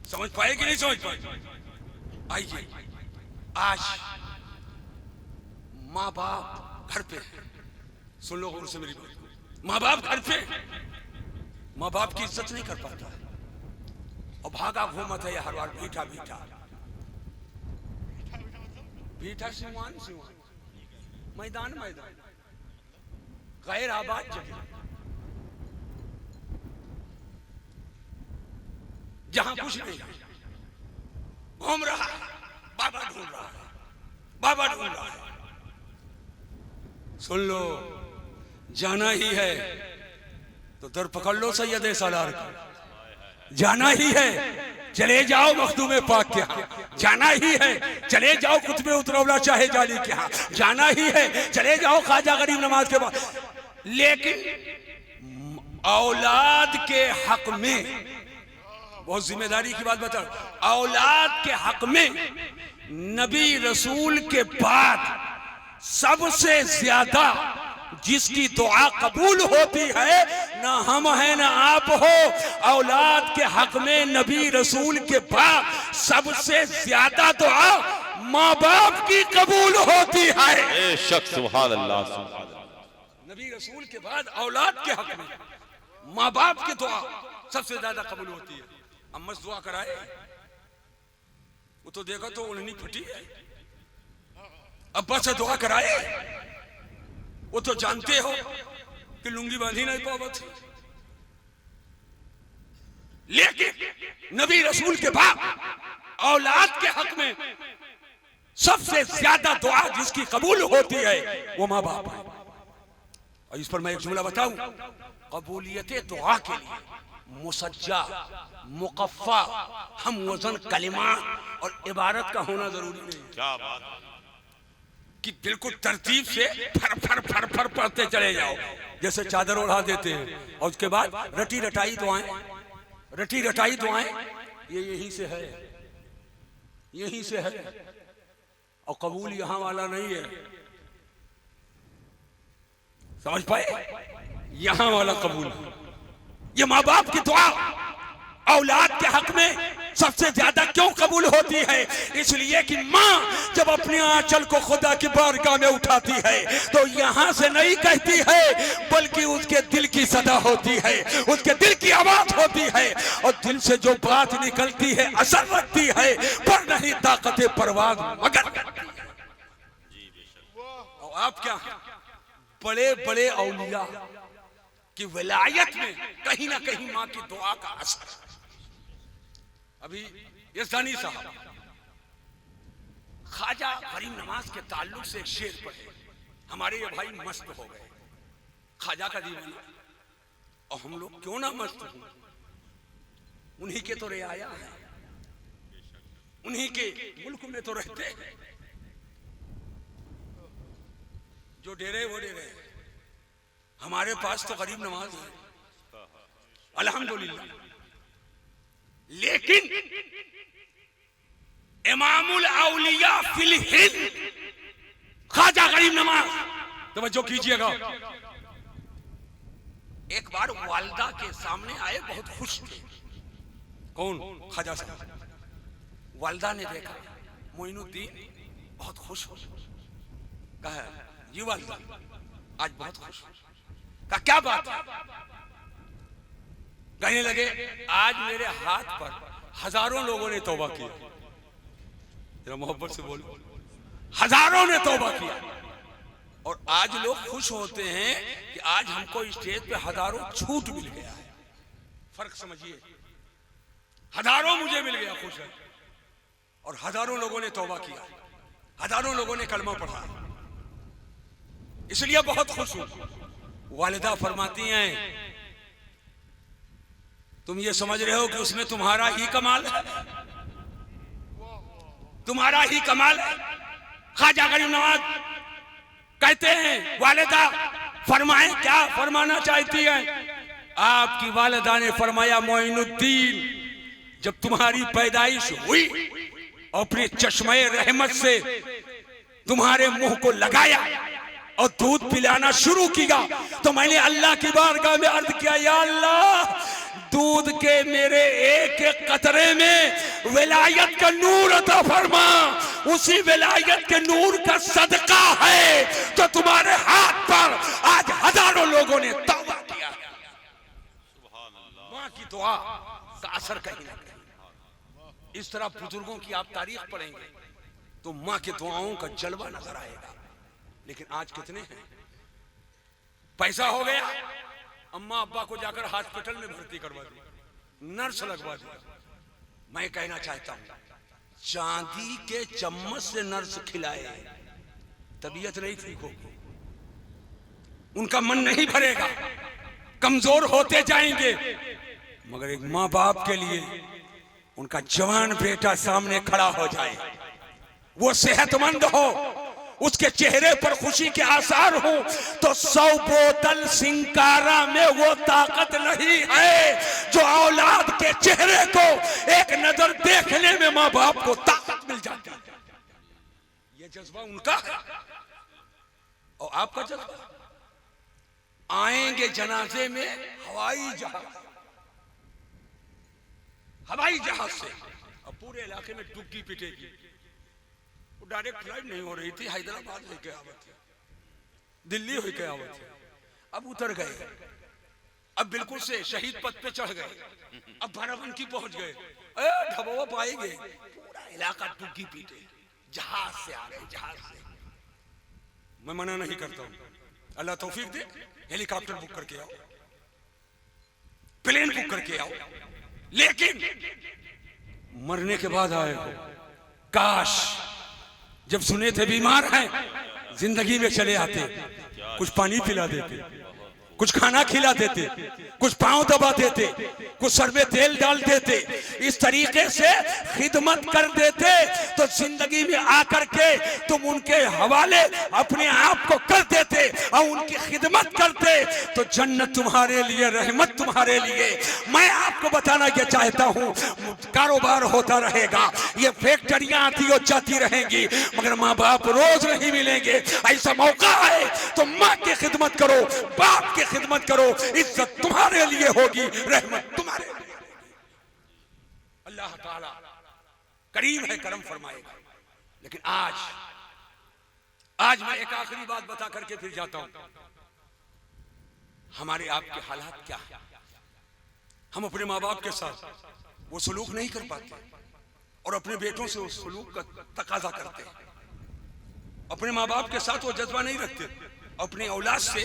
समझ पाए कि नहीं समझ पाए? आइए, आज माँ बाप घर पे, सुन लो गौर से मेरी बात, माँ बाप घर पे, माँ बाप की इज्जत नहीं कर पाता है और भागा घूमत है हर बार भीठा भीठा भीठा, सिवान सिवान, मैदान मैदान, गैर आबाद जगह, जहां कुछ नहीं, घूम रहा है, बाबा ढूंढ रहा है, बाबा ढूंढ रहा है। सुन लो, जाना ही है तो दर पकड़ लो सैयद सालार का, जाना ही है चले जाओ मखदूम पाक के यहाँ, जाना ही है चले जाओ कुतुब उतरौला चाहे जाली के यहाँ, जाना ही है चले जाओ ख्वाजा गरीब नवाज के बाद। लेकिन औलाद के हक में, बहुत जिम्मेदारी की बात बताओ, औलाद के हक में नबी रसूल के बाद सबसे ज्यादा जिसकी दुआ कबूल होती है, ना हम हैं ना आप हो, औलाद के हक में नबी रसूल के बाद सबसे ज्यादा दुआ माँ बाप की कबूल होती है। बेशक, सुभान अल्लाह। नबी रसूल के बाद औलाद के हक में माँ बाप की दुआ सबसे ज्यादा कबूल होती है। अम्मा से दुआ कराए, वो तो देखा तो उन्हें फटी है, अब्बा से दुआ कराए, वो तो जानते हो कि लुंगी बांधी नहीं पावत। लेकिन नबी रसूल के बाद औलाद के हक में सबसे ज्यादा दुआ जिसकी कबूल होती है वो माँ बाप है। और इस पर मैं एक जुमला बताऊं, कबूलियत दुआ के लिए मुसज्जा, मुकफ़ा, हम वजन कलिमा और इबारत का होना जरूरी नहीं। क्या बात कि बिल्कुल तरतीब से फर फर फर फर पढ़ते चले जाओ, जैसे चादर ओढ़ा देते हैं और उसके बाद रटी रटाई दुआएं, रटी रटाई दुआएं, ये यहीं से है, यहीं से है। और कबूल यहां वाला नहीं है, समझ पाए, यहां वाला कबूल। ये माँ बाप की दुआ औलाद के हक में सबसे ज्यादा क्यों कबूल होती है? इसलिए कि माँ जब अपने आंचल को खुदा की बारगाह में उठाती है तो यहाँ से नहीं कहती है, बल्कि उसके दिल की सदा होती है, उसके दिल की आवाज होती है, और दिल से जो बात निकलती है असर रखती है, पर नहीं ताकत परवाज़ मगर करती है। और आप क्या, बड़े बड़े औलिया की विलायत में कहीं ना कहीं माँ की दुआ का असर। अभी यज़दानी साहब ख्वाजा गरीब नवाज के ताल्लुक से एक शेर पढ़े, हमारे ये भाई मस्त हो गए, ख्वाजा का दीवाना, और हम लोग क्यों ना मस्त हो, उन्हीं के तो रियाया है, उन्हीं के मुल्क में तो रहते हैं, जो डेरे वो डेरे, हमारे पास तो गरीब नवाज है अल्हम्दुलिल्लाह। लेकिन इमामुल औलिया फिल हिंद ख्वाजा गरीब नवाज, तवज्जो कीजिएगा, एक बार वालिदा के सामने आए, बहुत खुश थे। कौन? ख्वाजा साहब। वालिदा ने देखा मोइनुद्दीन बहुत खुश हो, कहा जी वालिदा आज बहुत खुश हो। कहा क्या बात है? कहने लगे आज मेरे हाथ पर हजारों लोगों ने तौबा किया, जरा मोहब्बत से बोलो, हजारों ने तौबा किया, और आज लोग खुश होते हैं कि आज हमको स्टेज पे हजारों छूट मिल गया है। फर्क समझिए, हजारों मुझे मिल गया, खुश है, और हजारों लोगों ने तौबा किया, हजारों लोगों ने कलमा पढ़ा, इसलिए बहुत खुश हूं। वालिदा फरमाती हैं तुम ये समझ रहे हो कि उसमें तुम्हारा ही कमाल है, तुम्हारा ही कमाल है। ख्वाजा गरीब नवाज कहते हैं वालिदा फरमाएं, क्या फरमाना चाहती हैं? आपकी वालिदा ने फरमाया मोइनुद्दीन जब तुम्हारी पैदाइश हुई और अपने चश्मे रहमत से तुम्हारे मुंह को लगाया और दूध पिलाना शुरू किया तो मैंने अल्लाह की बारगाह में अर्ज किया, या अल्लाह दूध के मेरे एक एक कतरे में विलायत का नूर अता फरमा, उसी विलायत के नूर का सदका है तो तुम्हारे हाथ पर आज हजारों लोगों ने तौबा किया। माँ की दुआ का असर कहीं ना कहीं। इस तरह बुजुर्गों की आप तारीख पढ़ेंगे तो माँ की दुआओं का जलवा नजर आएगा। लेकिन आज कितने हैं? पैसा हो गया, अम्मा अब्बा को जाकर हॉस्पिटल में भर्ती करवा दी, नर्स लगवा दी। मैं कहना चाहता हूं, चांदी के चम्मच से नर्स खिलाए, तबीयत नहीं ठीक होगी, उनका मन नहीं भरेगा, कमजोर होते जाएंगे। मगर एक माँ बाप के लिए उनका जवान बेटा सामने खड़ा हो जाए, वो सेहतमंद हो, उसके चेहरे पर खुशी के आसार हो, तो 100 बोतल सिंकारा में वो ताकत नहीं है जो औलाद के चेहरे को एक नजर देखने में माँ बाप को ताकत मिल जाती है। ये जज्बा उनका है और आपका जज्बा। आएंगे जनाजे में हवाई जहाज से, और पूरे इलाके में डुबकी पिटेगी। डायरेक्ट फ्लाइट नहीं हो रही थी, हैदराबाद होके आवत है, दिल्ली होके आवत है। अब उतर गए, अब बिल्कुल से शहीद पथ पे चढ़ गए, अब बाराबंकी पहुंच गए, ढबोवा पाएंगे, पूरा इलाका डुबकी पीटे, जहाज से आ रहे, जहाज से। मैं मना नहीं करता हूं, अल्लाह तौफीक दे, हेलीकॉप्टर बुक करके आओ, प्लेन बुक करके आओ, लेकिन मरने के बाद आए हो। काश जब सुने थे बीमार हैं, जिंदगी में चले आते, कुछ पानी पिला देते, कुछ खाना खिला देते, कुछ पांव दबा देते, कुछ सर में तेल डाल देते, इस तरीके से खिदमत कर देते तो जिंदगी में आकर के तुम उनके हवाले अपने आप को कर देते और उनकी खिदमत करते तो जन्नत तुम्हारे लिए, रहमत तुम्हारे लिए। मैं आपको बताना ये चाहता हूँ, कारोबार होता रहेगा, ये फैक्ट्रियां आती और जाती रहेंगी, मगर माँ बाप रोज नहीं मिलेंगे। ऐसा मौका है तो माँ की खिदमत करो, बाप की खिदमत करो, इज्जत तुम्हारे लिए होगी, रहमत तुम्हारे लिए। अल्लाह ताला करीम है, करम फरमाएगा। लेकिन आज मैं एक आखिरी बात बता करके फिर जाता हूं। हमारे आपके हालात क्या है? हम अपने माँ बाप के साथ वो सलूक नहीं कर पाते और अपने बेटों से उस सलूक का तकाजा करते हैं। अपने माँ बाप के साथ वो जज्बा नहीं रखते, अपनी औलाद से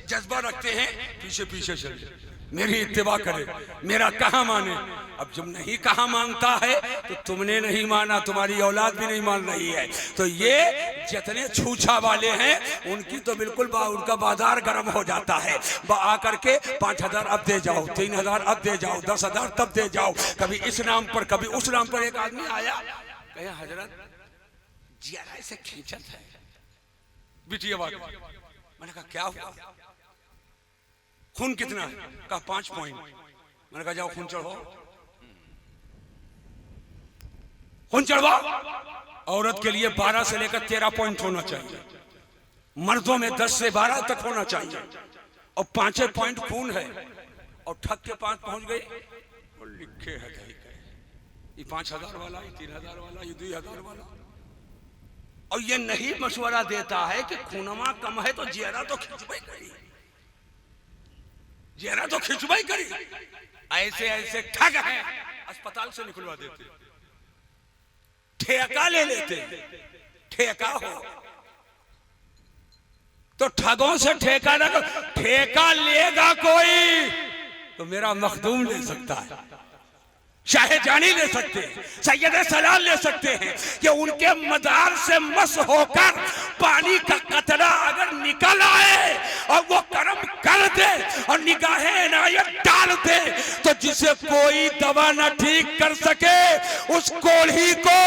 जज्बा रखते हैं, पीछे पीछे चले, मेरी इत्तिबा करे, मेरा कहा माने। अब जब नहीं कहा मानता है तो तुमने नहीं माना, तुम्हारी औलाद भी नहीं मान रही है। तो ये जितने छूछा वाले हैं उनकी तो बिल्कुल उनका बाजार गर्म हो जाता है। आकर के 5000 अब दे जाओ, 3000 अब दे जाओ, 10,000 तब दे जाओ, कभी इस नाम पर कभी उस नाम पर। एक आदमी आया, कहे हजरत जिया से खींचत है बिटिया वाली। मैंने कहा क्या हुआ? खून कितना है? कहा 5 पॉइंट। मैंने कहा जाओ खून चढ़वाओ, खून चढ़वाओ। औरत के लिए 12 से लेकर 13 पॉइंट होना चाहिए, मर्दों में 10 से 12 तक होना चाहिए, और 5 पॉइंट खून है। और ठग के 5 पहुंच गए और लिखे है ये 5000 वाला, ये 3000 वाला, ये 2000 वाला। और ये नहीं मशवरा देता है कि खूनमा कम है तो जियरा तो खिंचवाई करी, जियरा तो खिंचवाई करी। ऐसे ऐसे ठग हैं, अस्पताल से निकलवा देते, ठेका ले लेते। ठेका हो तो ठगों से ठेका ना, ठेका लेगा कोई तो मेरा मखदूम ले सकता है, शाहजहानी ले सकते हैं, सैयद सलाल ले सकते हैं कि उनके मदार से मस होकर पानी का कतरा अगर निकल आए और वो करम कर दे और निगाहें इनायत डाल दे तो जिसे कोई दवा न ठीक कर सके उस कोढ़ी को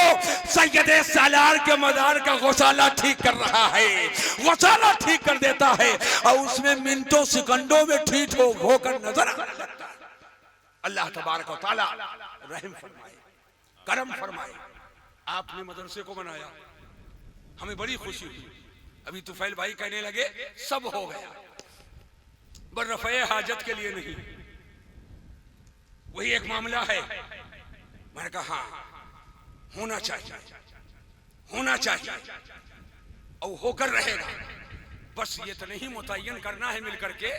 सैयद सलाल के मदार का गौसाला ठीक कर रहा है, गौसाला ठीक कर देता है और उसमें मिनटों सेकंडों में ठीक होकर नजर आने लगता है। अल्लाह तबारक व तआला रहम फरमाए, करम फरमाए। आपने मदरसे को बनाया, हमें बड़ी खुशी हुई। अभी तुफैल भाई कहने लगे सब हो गया, पर रफ़े हाजत के लिए नहीं, वही एक मामला है। मैंने कहा हाँ होना चाहिए, होना चाहिए और होकर रहेगा। बस ये तो नहीं मुतय्यन करना है मिलकर के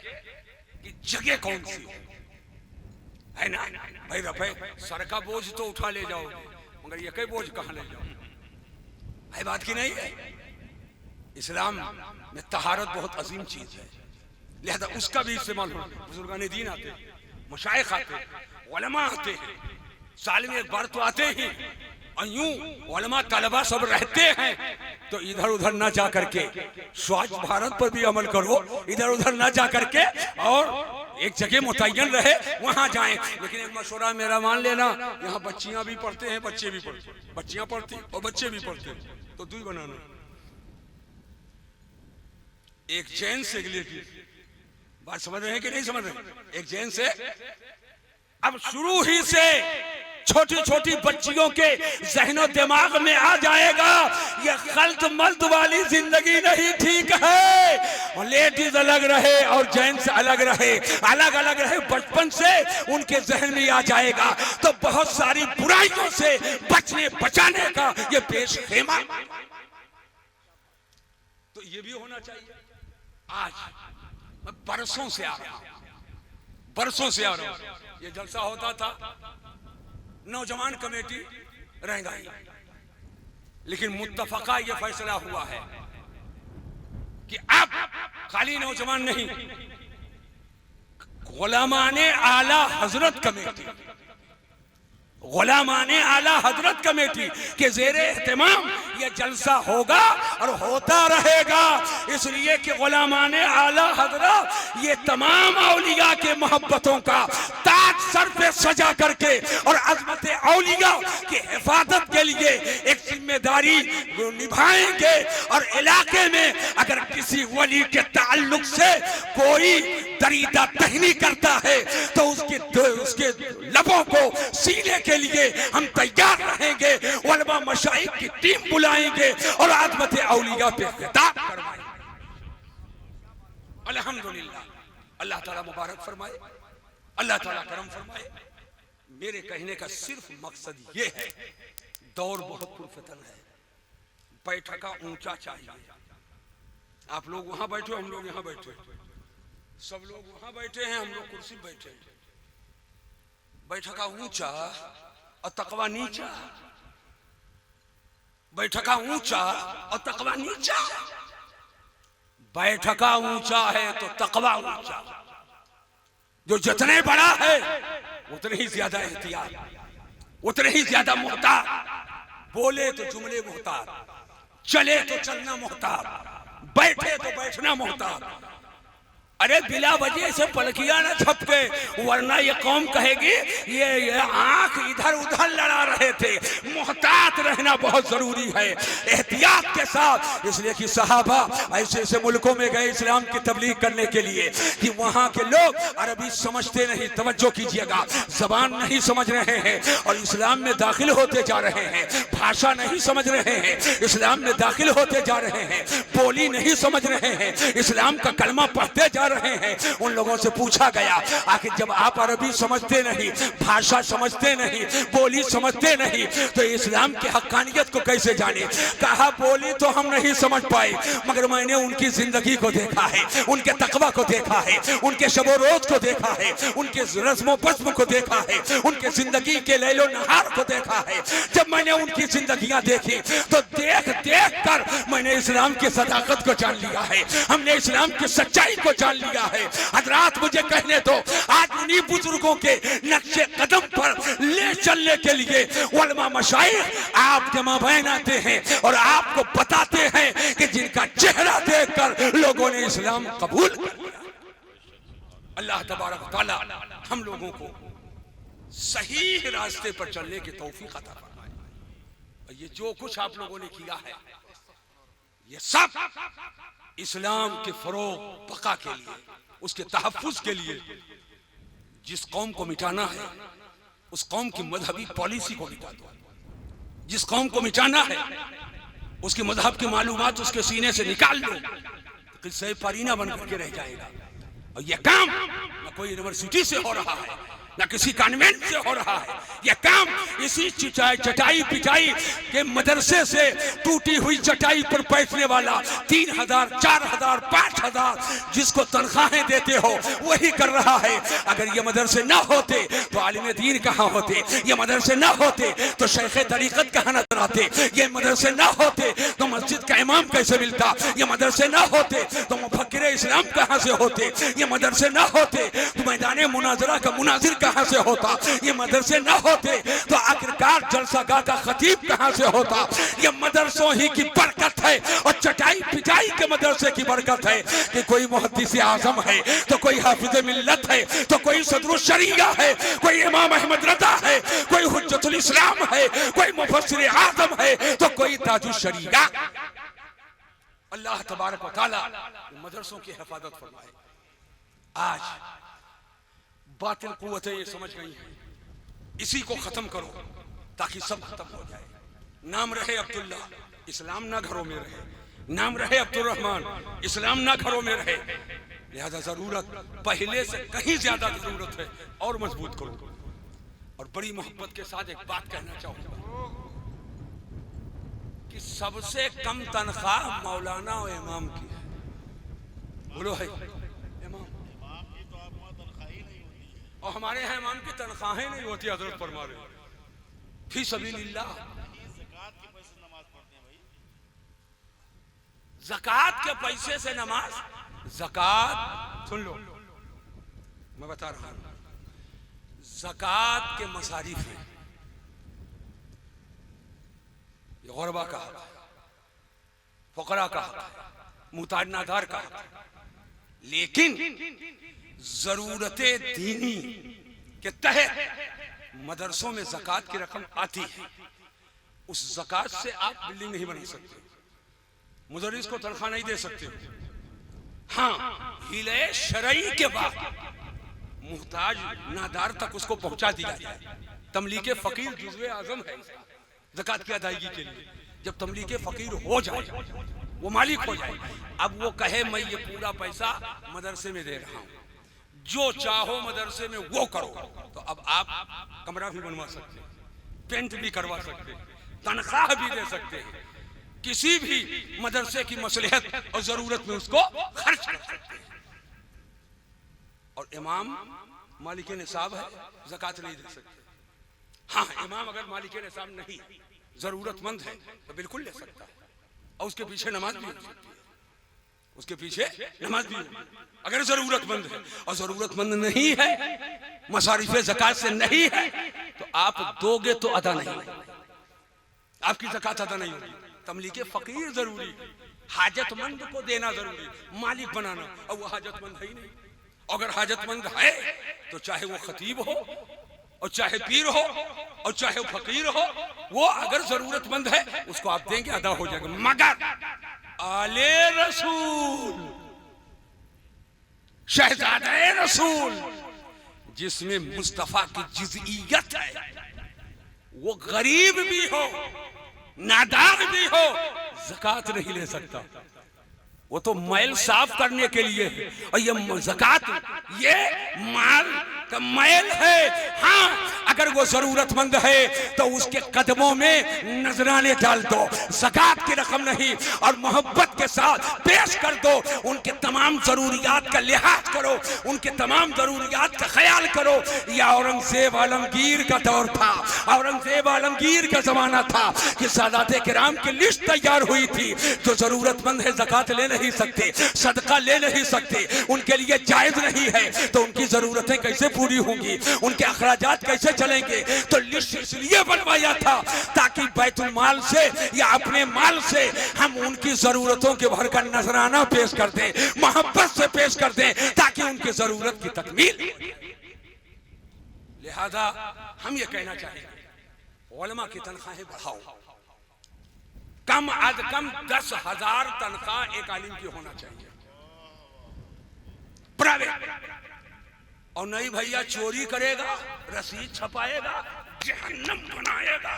कि जगह कौन सी है ना। भाई रफे सर का बोझ तो उठा ले जाओ, मगर ये कई बोझ कहाँ ले जाओ, है बात की नहीं है। इस्लाम में तहारत बहुत अजीम चीज है, लिहाजा उसका भी इस्तेमाल हो। बुजुर्गान दीन आते, मशाइख आते, उलमा आते हैं, साल में एक बार तो आते ही, और यूं उलमा तलबा सब रहते हैं। तो इधर उधर ना जा करके स्वच्छ भारत पर भी अमल करो, इधर उधर ना जा करके, और एक जगह मुतय्यन रहे वहां जाएं। लेकिन एक मशवरा मेरा मान लेना, यहाँ बच्चियां भी पढ़ते हैं, बच्चे भी पढ़ते, बच्चियां पढ़ती और बच्चे भी पढ़ते, तो दुई बनाना। एक जेंट्स एक लेडीज, बात समझ रहे हैं कि नहीं समझ रहे? एक जेंट्स है, अब शुरू ही से छोटी छोटी बच्चियों के जहनो दिमाग में आ जाएगा ये खल्त मल्त वाली जिंदगी नहीं ठीक है। और लेडीज अलग रहे और जेंट्स अलग रहे, अलग अलग रहे, बचपन से उनके जहन में आ जाएगा। तो बहुत सारी बुराइयों से बचने बचाने का ये पेश खेमा, तो ये भी होना चाहिए। आज मैं बरसों से आ रहा हूं, बरसों से आ रहा हूं। ये जलसा होता था, नौजवान कमेटी रह गई, लेकिन मुत्तफका ये फैसला हुआ है कि अब खाली नौजवान नहीं, गुलामाने आला हजरत कमेटी, गुलामाने आला हजरत कमेटी के जेरे एहतमाम ये जलसा होगा और होता रहेगा। इसलिए कि गुलामाने आला हजरत ये तमाम औलिया के मोहब्बतों का ताज सर पे सजा करके और अजमत औलिया की हिफाजत के लिए एक जिम्मेदारी निभाएंगे। और इलाके में अगर किसी वली के ताल्लुक से कोई दरीदा तहनी करता है तो उसके लबों को सीने के लिए हम तैयार रहेंगे। उलमा मशाइख की टीम बुलाएंगे और आदमत औलिया पे खिताब करवाएंगे। अल्हम्दुलिल्लाह, अल्लाह ताला मुबारक फरमाए, अल्लाह ताला करम फरमाए। मेरे कहने का सिर्फ मकसद ये है, दौर बहुत पुरफतन है, बैठका ऊंचा चाहिए। आप लोग वहां बैठे, हम लोग यहां बैठे, सब लोग वहां बैठे हैं, हम लोग कुर्सी बैठे। बैठका ऊंचा और तकवा नीचा, बैठका ऊंचा और तकवा नीचा। बैठका ऊंचा है तो तकवा ऊंचा। जो जितने बड़ा है उतने ही ज्यादा एहतियात, उतने ही ज्यादा मुहतार, बोले तो जुमले मुहतार, चले तो चलना मुहतार, बैठे तो बैठना मुहतार। अरे बिला वजह से पलकियां ना छपके, वरना ये कौम कहेगी ये आंख इधर उधर लड़ा रहे थे। मुहतात रहना बहुत जरूरी है, एहतियात के साथ। इसलिए कि सहाबा ऐसे ऐसे मुल्कों में गए इस्लाम की तबलीग करने के लिए कि वहां के लोग अरबी समझते नहीं, तवज्जो कीजिएगा, जबान नहीं समझ रहे हैं और इस्लाम में दाखिल होते जा रहे हैं, भाषा नहीं समझ रहे हैं, इस्लाम में दाखिल होते जा रहे हैं, बोली नहीं समझ रहे हैं, इस्लाम का कलमा पढ़ते जा रहे हैं। उन लोगों से पूछा गया, आखिर जब आप अरबी समझते नहीं, भाषा समझते नहीं, बोली समझते नहीं, तो इस्लाम की हक्कानियत को कैसे जाने? कहा बोली तो हम नहीं समझ पाए, मगर मैंने उनकी जिंदगी को देखा है, उनके तकवा को देखा है, उनके शबो रोज को देखा है, उनके रस्मो बस्म को देखा है, उनके जिंदगी के लैलो नहार को देखा है। जब मैंने उनकी जिंदगियां देखी तो देख देख कर मैंने इस्लाम की सदाकत को जान लिया है, हमने इस्लाम की सच्चाई को जान लिया है। हजरात मुझे कहने दो, आज उन्हीं बुजुर्गों के नक्शे कदम पर ले चलने के लिए उलमा मशाइख आपके माबैन आते हैं और आपको बताते हैं कि जिनका चेहरा देखकर लोगों ने इस्लाम कबूल कर लिया। अल्लाह तबारक तआला हम लोगों को सही रास्ते पर चलने की तौफीक अता फरमाए। ये जो कुछ आप लोगों ने किया है, ये सब इस्लाम के फरोग बका के लिए, उसके तहफ्फुज के लिए। जिस कौम को मिटाना है उस कौम की मजहबी पॉलिसी को मिटा दो, जिस कौम को मिटाना है उसकी मजहब की मालूमात उसके सीने से निकाल दो, किस्से पारीना बन करके रह जाएगा। और यह काम न कोई यूनिवर्सिटी से हो रहा है, ना किसी कॉन्वेंट से हो रहा है। यह काम इसी चटाई पिटाई के मदरसे से टूटी हुई चटाई पर बैठने वाला 3000, 4000, 5000 जिसको तनख्वाहें देते हो वही कर रहा है। अगर ये मदरसे ना होते तो आलिम दीन कहाँ होते, ये मदरसे ना होते तो शेख तरीकत कहाँ नजर आते, ये मदरसे ना होते तो मस्जिद का इमाम कैसे मिलता, ये मदरसे ना होते तो मुफक्किर इस्लाम कहाँ से होते, ये मदरसे ना होते तो मैदान मुनाजरा का मुनाजिर कहाँ से होता, ये मदरसे ना होते तो आखिरकार जलसागाह का खतीब कहाँ से होता। ये मदरसों ही की बरकत है और चटाई पिटाई के मदरसे की बरकत है कि कोई मुहद्दिस आजम है तो कोई हाफिज मिल्लत है तो कोई सदरुल शरिया है, कोई इमाम अहमद रजा है, कोई हुज्जतुल इस्लाम है, कोई मुफस्सिर आजम है तो कोई ताजुल शरिया। अल्लाह तबारक व तआला मदरसों की हिफाजत फरमाए। आज बातिल कुव्वतें ये समझ गई हैं, इसी को खत्म करो ताकि सब खत्म हो जाए। नाम रहे अब्दुल्ला, इस्लाम ना घरों में रहे, नाम रहे अब्दुल रहमान, इस्लाम ना घरों में रहे। लिहाजा जरूरत पहले से कहीं ज्यादा जरूरत है और मजबूत करो। और बड़ी मोहब्बत के साथ एक बात कहना चाहूंगा कि सबसे कम तनख्वाह मौलाना और इमाम की है। बोलो है इमाम, और हमारे यहाँ इमाम की तनख्वाहें नहीं होती। हजरत फरमा रहे फी सबीलिल्लाह, ज़कात के पैसे से नमाज। ज़कात सुन लो, मैं बता रहा हूं, ज़कात के मसारिफ हैं। ये गुरबा का हक है, फकरा का हक है, मुहताज नादार का हक है, लेकिन जरूरते दीनी के तहत मदरसों में ज़कात की रकम आती है। उस ज़कात से आप बिल्डिंग नहीं बना सकते, मुदर्रिस को तनख्वाह नहीं दे सकते। हाँ, हिले शरई के बाद मुहताज नादार तक उसको पहुंचा दिया जाए। तमलीके फकीर जुज़्वे आज़म है ज़कात की अदायगी के लिए। जब तमलीके फकीर हो जाए, वो मालिक हो जाए, अब वो कहे मैं ये पूरा पैसा मदरसे में दे रहा हूँ, जो चाहो मदरसे में वो करो। तो अब आप कमरा भी बनवा सकते हैं, पेंट भी करवा सकते हैं, तनख्वाह भी दे सकते हैं, किसी भी मदरसे की मसलहत और जरूरत में उसको खर्च कर सकते हैं। और इमाम मालिक निसाब है, ज़कात नहीं दे सकते। हाँ, इमाम अगर मालिक निसाब नहीं, जरूरतमंद है तो बिल्कुल ले सकता है, और उसके पीछे नमाज भी हो सकती है, उसके पीछे नमाज भी अगर जरूरतमंद है। और जरूरतमंद नहीं है, मसारिफे ज़कात से नहीं है, तो आप दोगे तो अदा नहीं होगी, आपकी ज़कात अदा नहीं होगी। तमलीके फकीर जरूरी, हाजतमंद को देना जरूरी, मालिक बनाना, और वो हाजतमंद है ही नहीं। अगर हाजतमंद है तो चाहे वो खतीब हो और चाहे पीर हो और चाहे वो फकीर हो, वो अगर जरूरतमंद है उसको आप देंगे, अदा हो जाएगा। मगर आले रसूल, शहजादे रसूल, जिसमें मुस्तफा की जिज़इयत है, वो गरीब भी हो नादार भी हो, ज़कात नहीं ले सकता। वो तो मैल साफ करने के लिए है, और ये ज़कात ये माल का मैल है। हाँ, अगर वो जरूरतमंद है तो उसके कदमों में नजराने डाल दो, ज़कात की रकम नहीं, और मोहब्बत के साथ पेश कर दो। उनके तमाम जरूरियात का लिहाज करो, उनके तमाम जरूरियात का ख्याल करो। यह औरंगजेब आलमगीर का दौर था, औरंगजेब आलमगीर का जमाना था कि सादाते किराम की लिस्ट तैयार हुई थी। जो जरूरतमंद है ज़कात ले नहीं सकते, सदका ले नहीं सकते, उनके लिए जायज नहीं है, तो उनकी जरूरतें कैसे पूरी होंगी, उनके अखराजात कैसे चलेंगे। तो लिस्ट इसलिए बनवाया था ताकि बैतुल माल से या अपने माल से हम उनकी जरूरतों के भर का नजराना पेश कर दें, मोहब्बत से पेश कर दें, ताकि उनकी जरूरत की तकमील। लिहाजा हम ये कहना चाहेंगे, उलमा की तनख्वाहें बढ़ाओ, कम अज कम 10,000 तनख्वाह एक आलिम की होना चाहिए प्राइवेट। और नहीं भैया चोरी करेगा, रसीद छपाएगा, जहन्नम बनाएगा,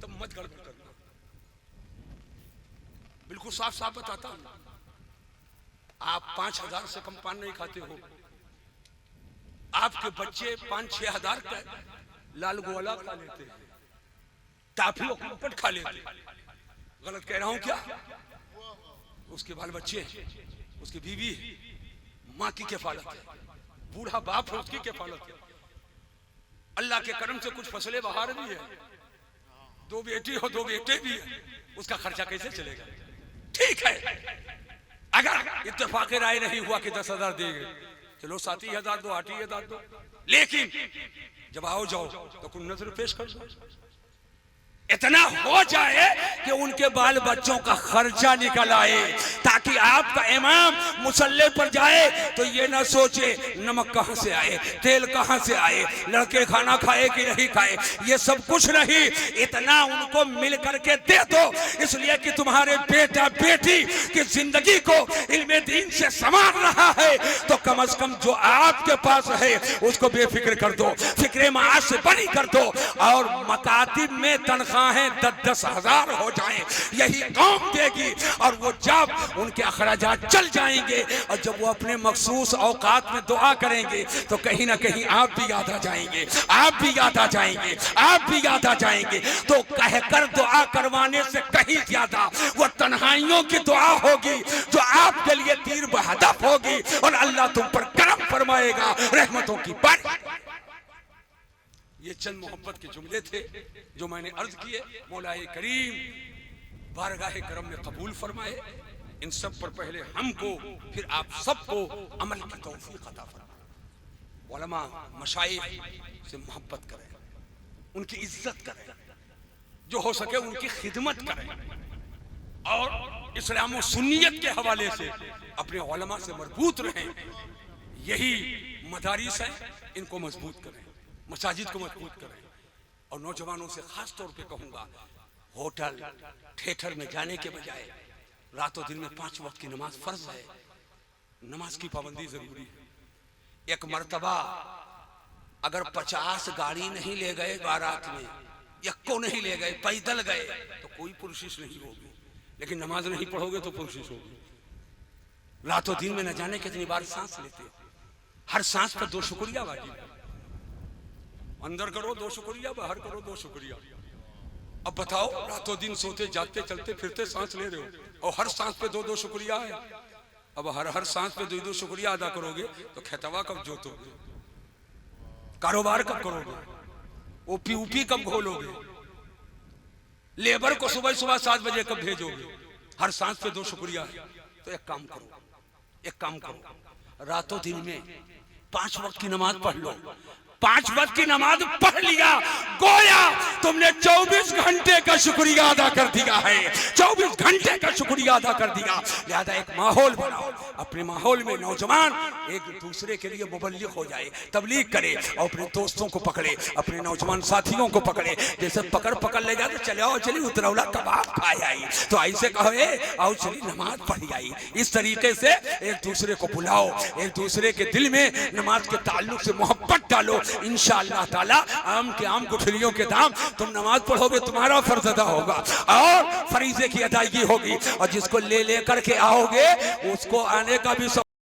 तो मत गड़बड़ करना। बिल्कुल साफ साफ बताता हूं, आप 5,000 से कम पान नहीं खाते हो, आपके बच्चे 5-6 हजार का लाल गोला खा लेते हैं, टाफी और कुपट खा लेते हैं। गलत कह रहा हूं क्या? उसके बाल बच्चे, उसकी बीवी, माँ की किफालत है, बूढ़ा बाप है उसकी किफालत है। अल्लाह के करम से कुछ फसलें बहार भी है, 2 बेटी हो 2 बेटे भी है, उसका खर्चा कैसे चलेगा? ठीक है, अगर इत्तेफाक राय नहीं हुआ कि 10,000 देंगे, चलो 7,000 दो, 8,000 दो, लेकिन जब आओ जाओ तो कुछ नजर पेश कर दो, इतना हो जाए कि उनके बाल बच्चों का खर्चा निकल आए, ताकि आपका इमाम मुसल्ले पर जाए तो ये ना सोचे नमक कहां से आए, तेल कहां से आए, लड़के खाना खाए कि नहीं खाए, ये सब कुछ नहीं, इतना उनको मिल करके दे दो, इसलिए कि तुम्हारे बेटा बेटी की जिंदगी को इल्मे दीन से संवार रहा है, तो कम से कम जो आपके पास है उसको बेफिक्र कर दो, फिक्रे माश से बनी कर दो, और मकातिब में तनख्वाह 10-10 हजार हो जाएं, यही कौम देगी। और वो जब उनके अखराजात चल जाएंगे और जब वो अपने मखसूस औकात में दुआ करेंगे तो कहीं ना कहीं आप भी याद आ जाएंगे, आप भी याद आ जाएंगे, आप भी याद आ जाएंगे। तो कहकर दुआ करवाने से कहीं ज्यादा वो तन्हाइयों की दुआ होगी जो आपके लिए तीर बहदफ होगी, और अल्लाह तुम पर करम फरमाएगा, रहमतों की बारिश। ये चंद मोहब्बत के जुमले थे जो मैंने अर्ज किए। मौलाए करीम बारगाह करम में कबूल फरमाए। इन सब पर पहले हमको फिर आप सबको अमल की तौफीक अता फरमाए। उलमा मशाइख से मोहब्बत करें, उनकी इज्जत करें, जो हो सके उनकी खिदमत करें, और इस्लाम और सुन्नियत के हवाले से अपने उलमा से मजबूत रहें। यही मदारिस है, इनको मजबूत करें, मसाजिद को मजबूत करें। और नौजवानों से खास तौर पे कहूंगा, होटल थिएटर में जाने के बजाय रातों दिन में 5 वक्त की नमाज फर्ज है, नमाज की पाबंदी जरूरी है। एक मर्तबा अगर 50 गाड़ी नहीं ले गए बारात में, यक्को नहीं ले गए, पैदल गए, तो कोई पुरशिश नहीं होगी, लेकिन नमाज नहीं पढ़ोगे तो पुरशिश होगी। रातों दिन में न जाने कितनी बार सांस लेते हो, हर सांस पर 2 शुक्रिया वाजिब है। अंदर करो 2 शुक्रिया, बाहर करो 2 शुक्रिया। अब बताओ, रातों दिन सोते जागते चलते फिरते सांस ले रहे हो और हर सांस पे 2-2 शुक्रिया है। अब हर सांस पे 2-2 शुक्रिया अदा करोगे तो खेतवा कब जोतोगे, कारोबार कब करोगे, ओपी कब घोलोगे, लेबर को सुबह 7 बजे कब भेजोगे? हर सांस पे 2 शुक्रिया है। तो एक काम करो, रातों दिन में 5 वक्त की नमाज पढ़ लो। 5 वक्त की नमाज पढ़ लिया, गोया तुमने 24 घंटे का शुक्रिया अदा कर दिया है, 24 घंटे का शुक्रिया अदा कर दिया। लिहाजा एक माहौल बनाओ, अपने माहौल में नौजवान एक दूसरे के लिए मुबल्लिग हो जाए, तबलीग करे, और अपने दोस्तों को पकड़े, अपने नौजवान साथियों को पकड़े। जैसे पकड़ ले जाते, चले आओ चलिए उतरौला कबाब खाए आई, तो ऐसे कहो आओ चलिए नमाज पढ़ी आई। इस तरीके से एक दूसरे को बुलाओ, एक दूसरे के दिल में नमाज के ताल्लुक से मोहब्बत डालो। इंशाअल्लाह ताला आम के आम गुठलियों के दाम, तुम नमाज पढ़ोगे तुम्हारा फर्ज अदा होगा और फरीजे की अदायगी होगी, और जिसको ले करके आओगे उसको आने का भी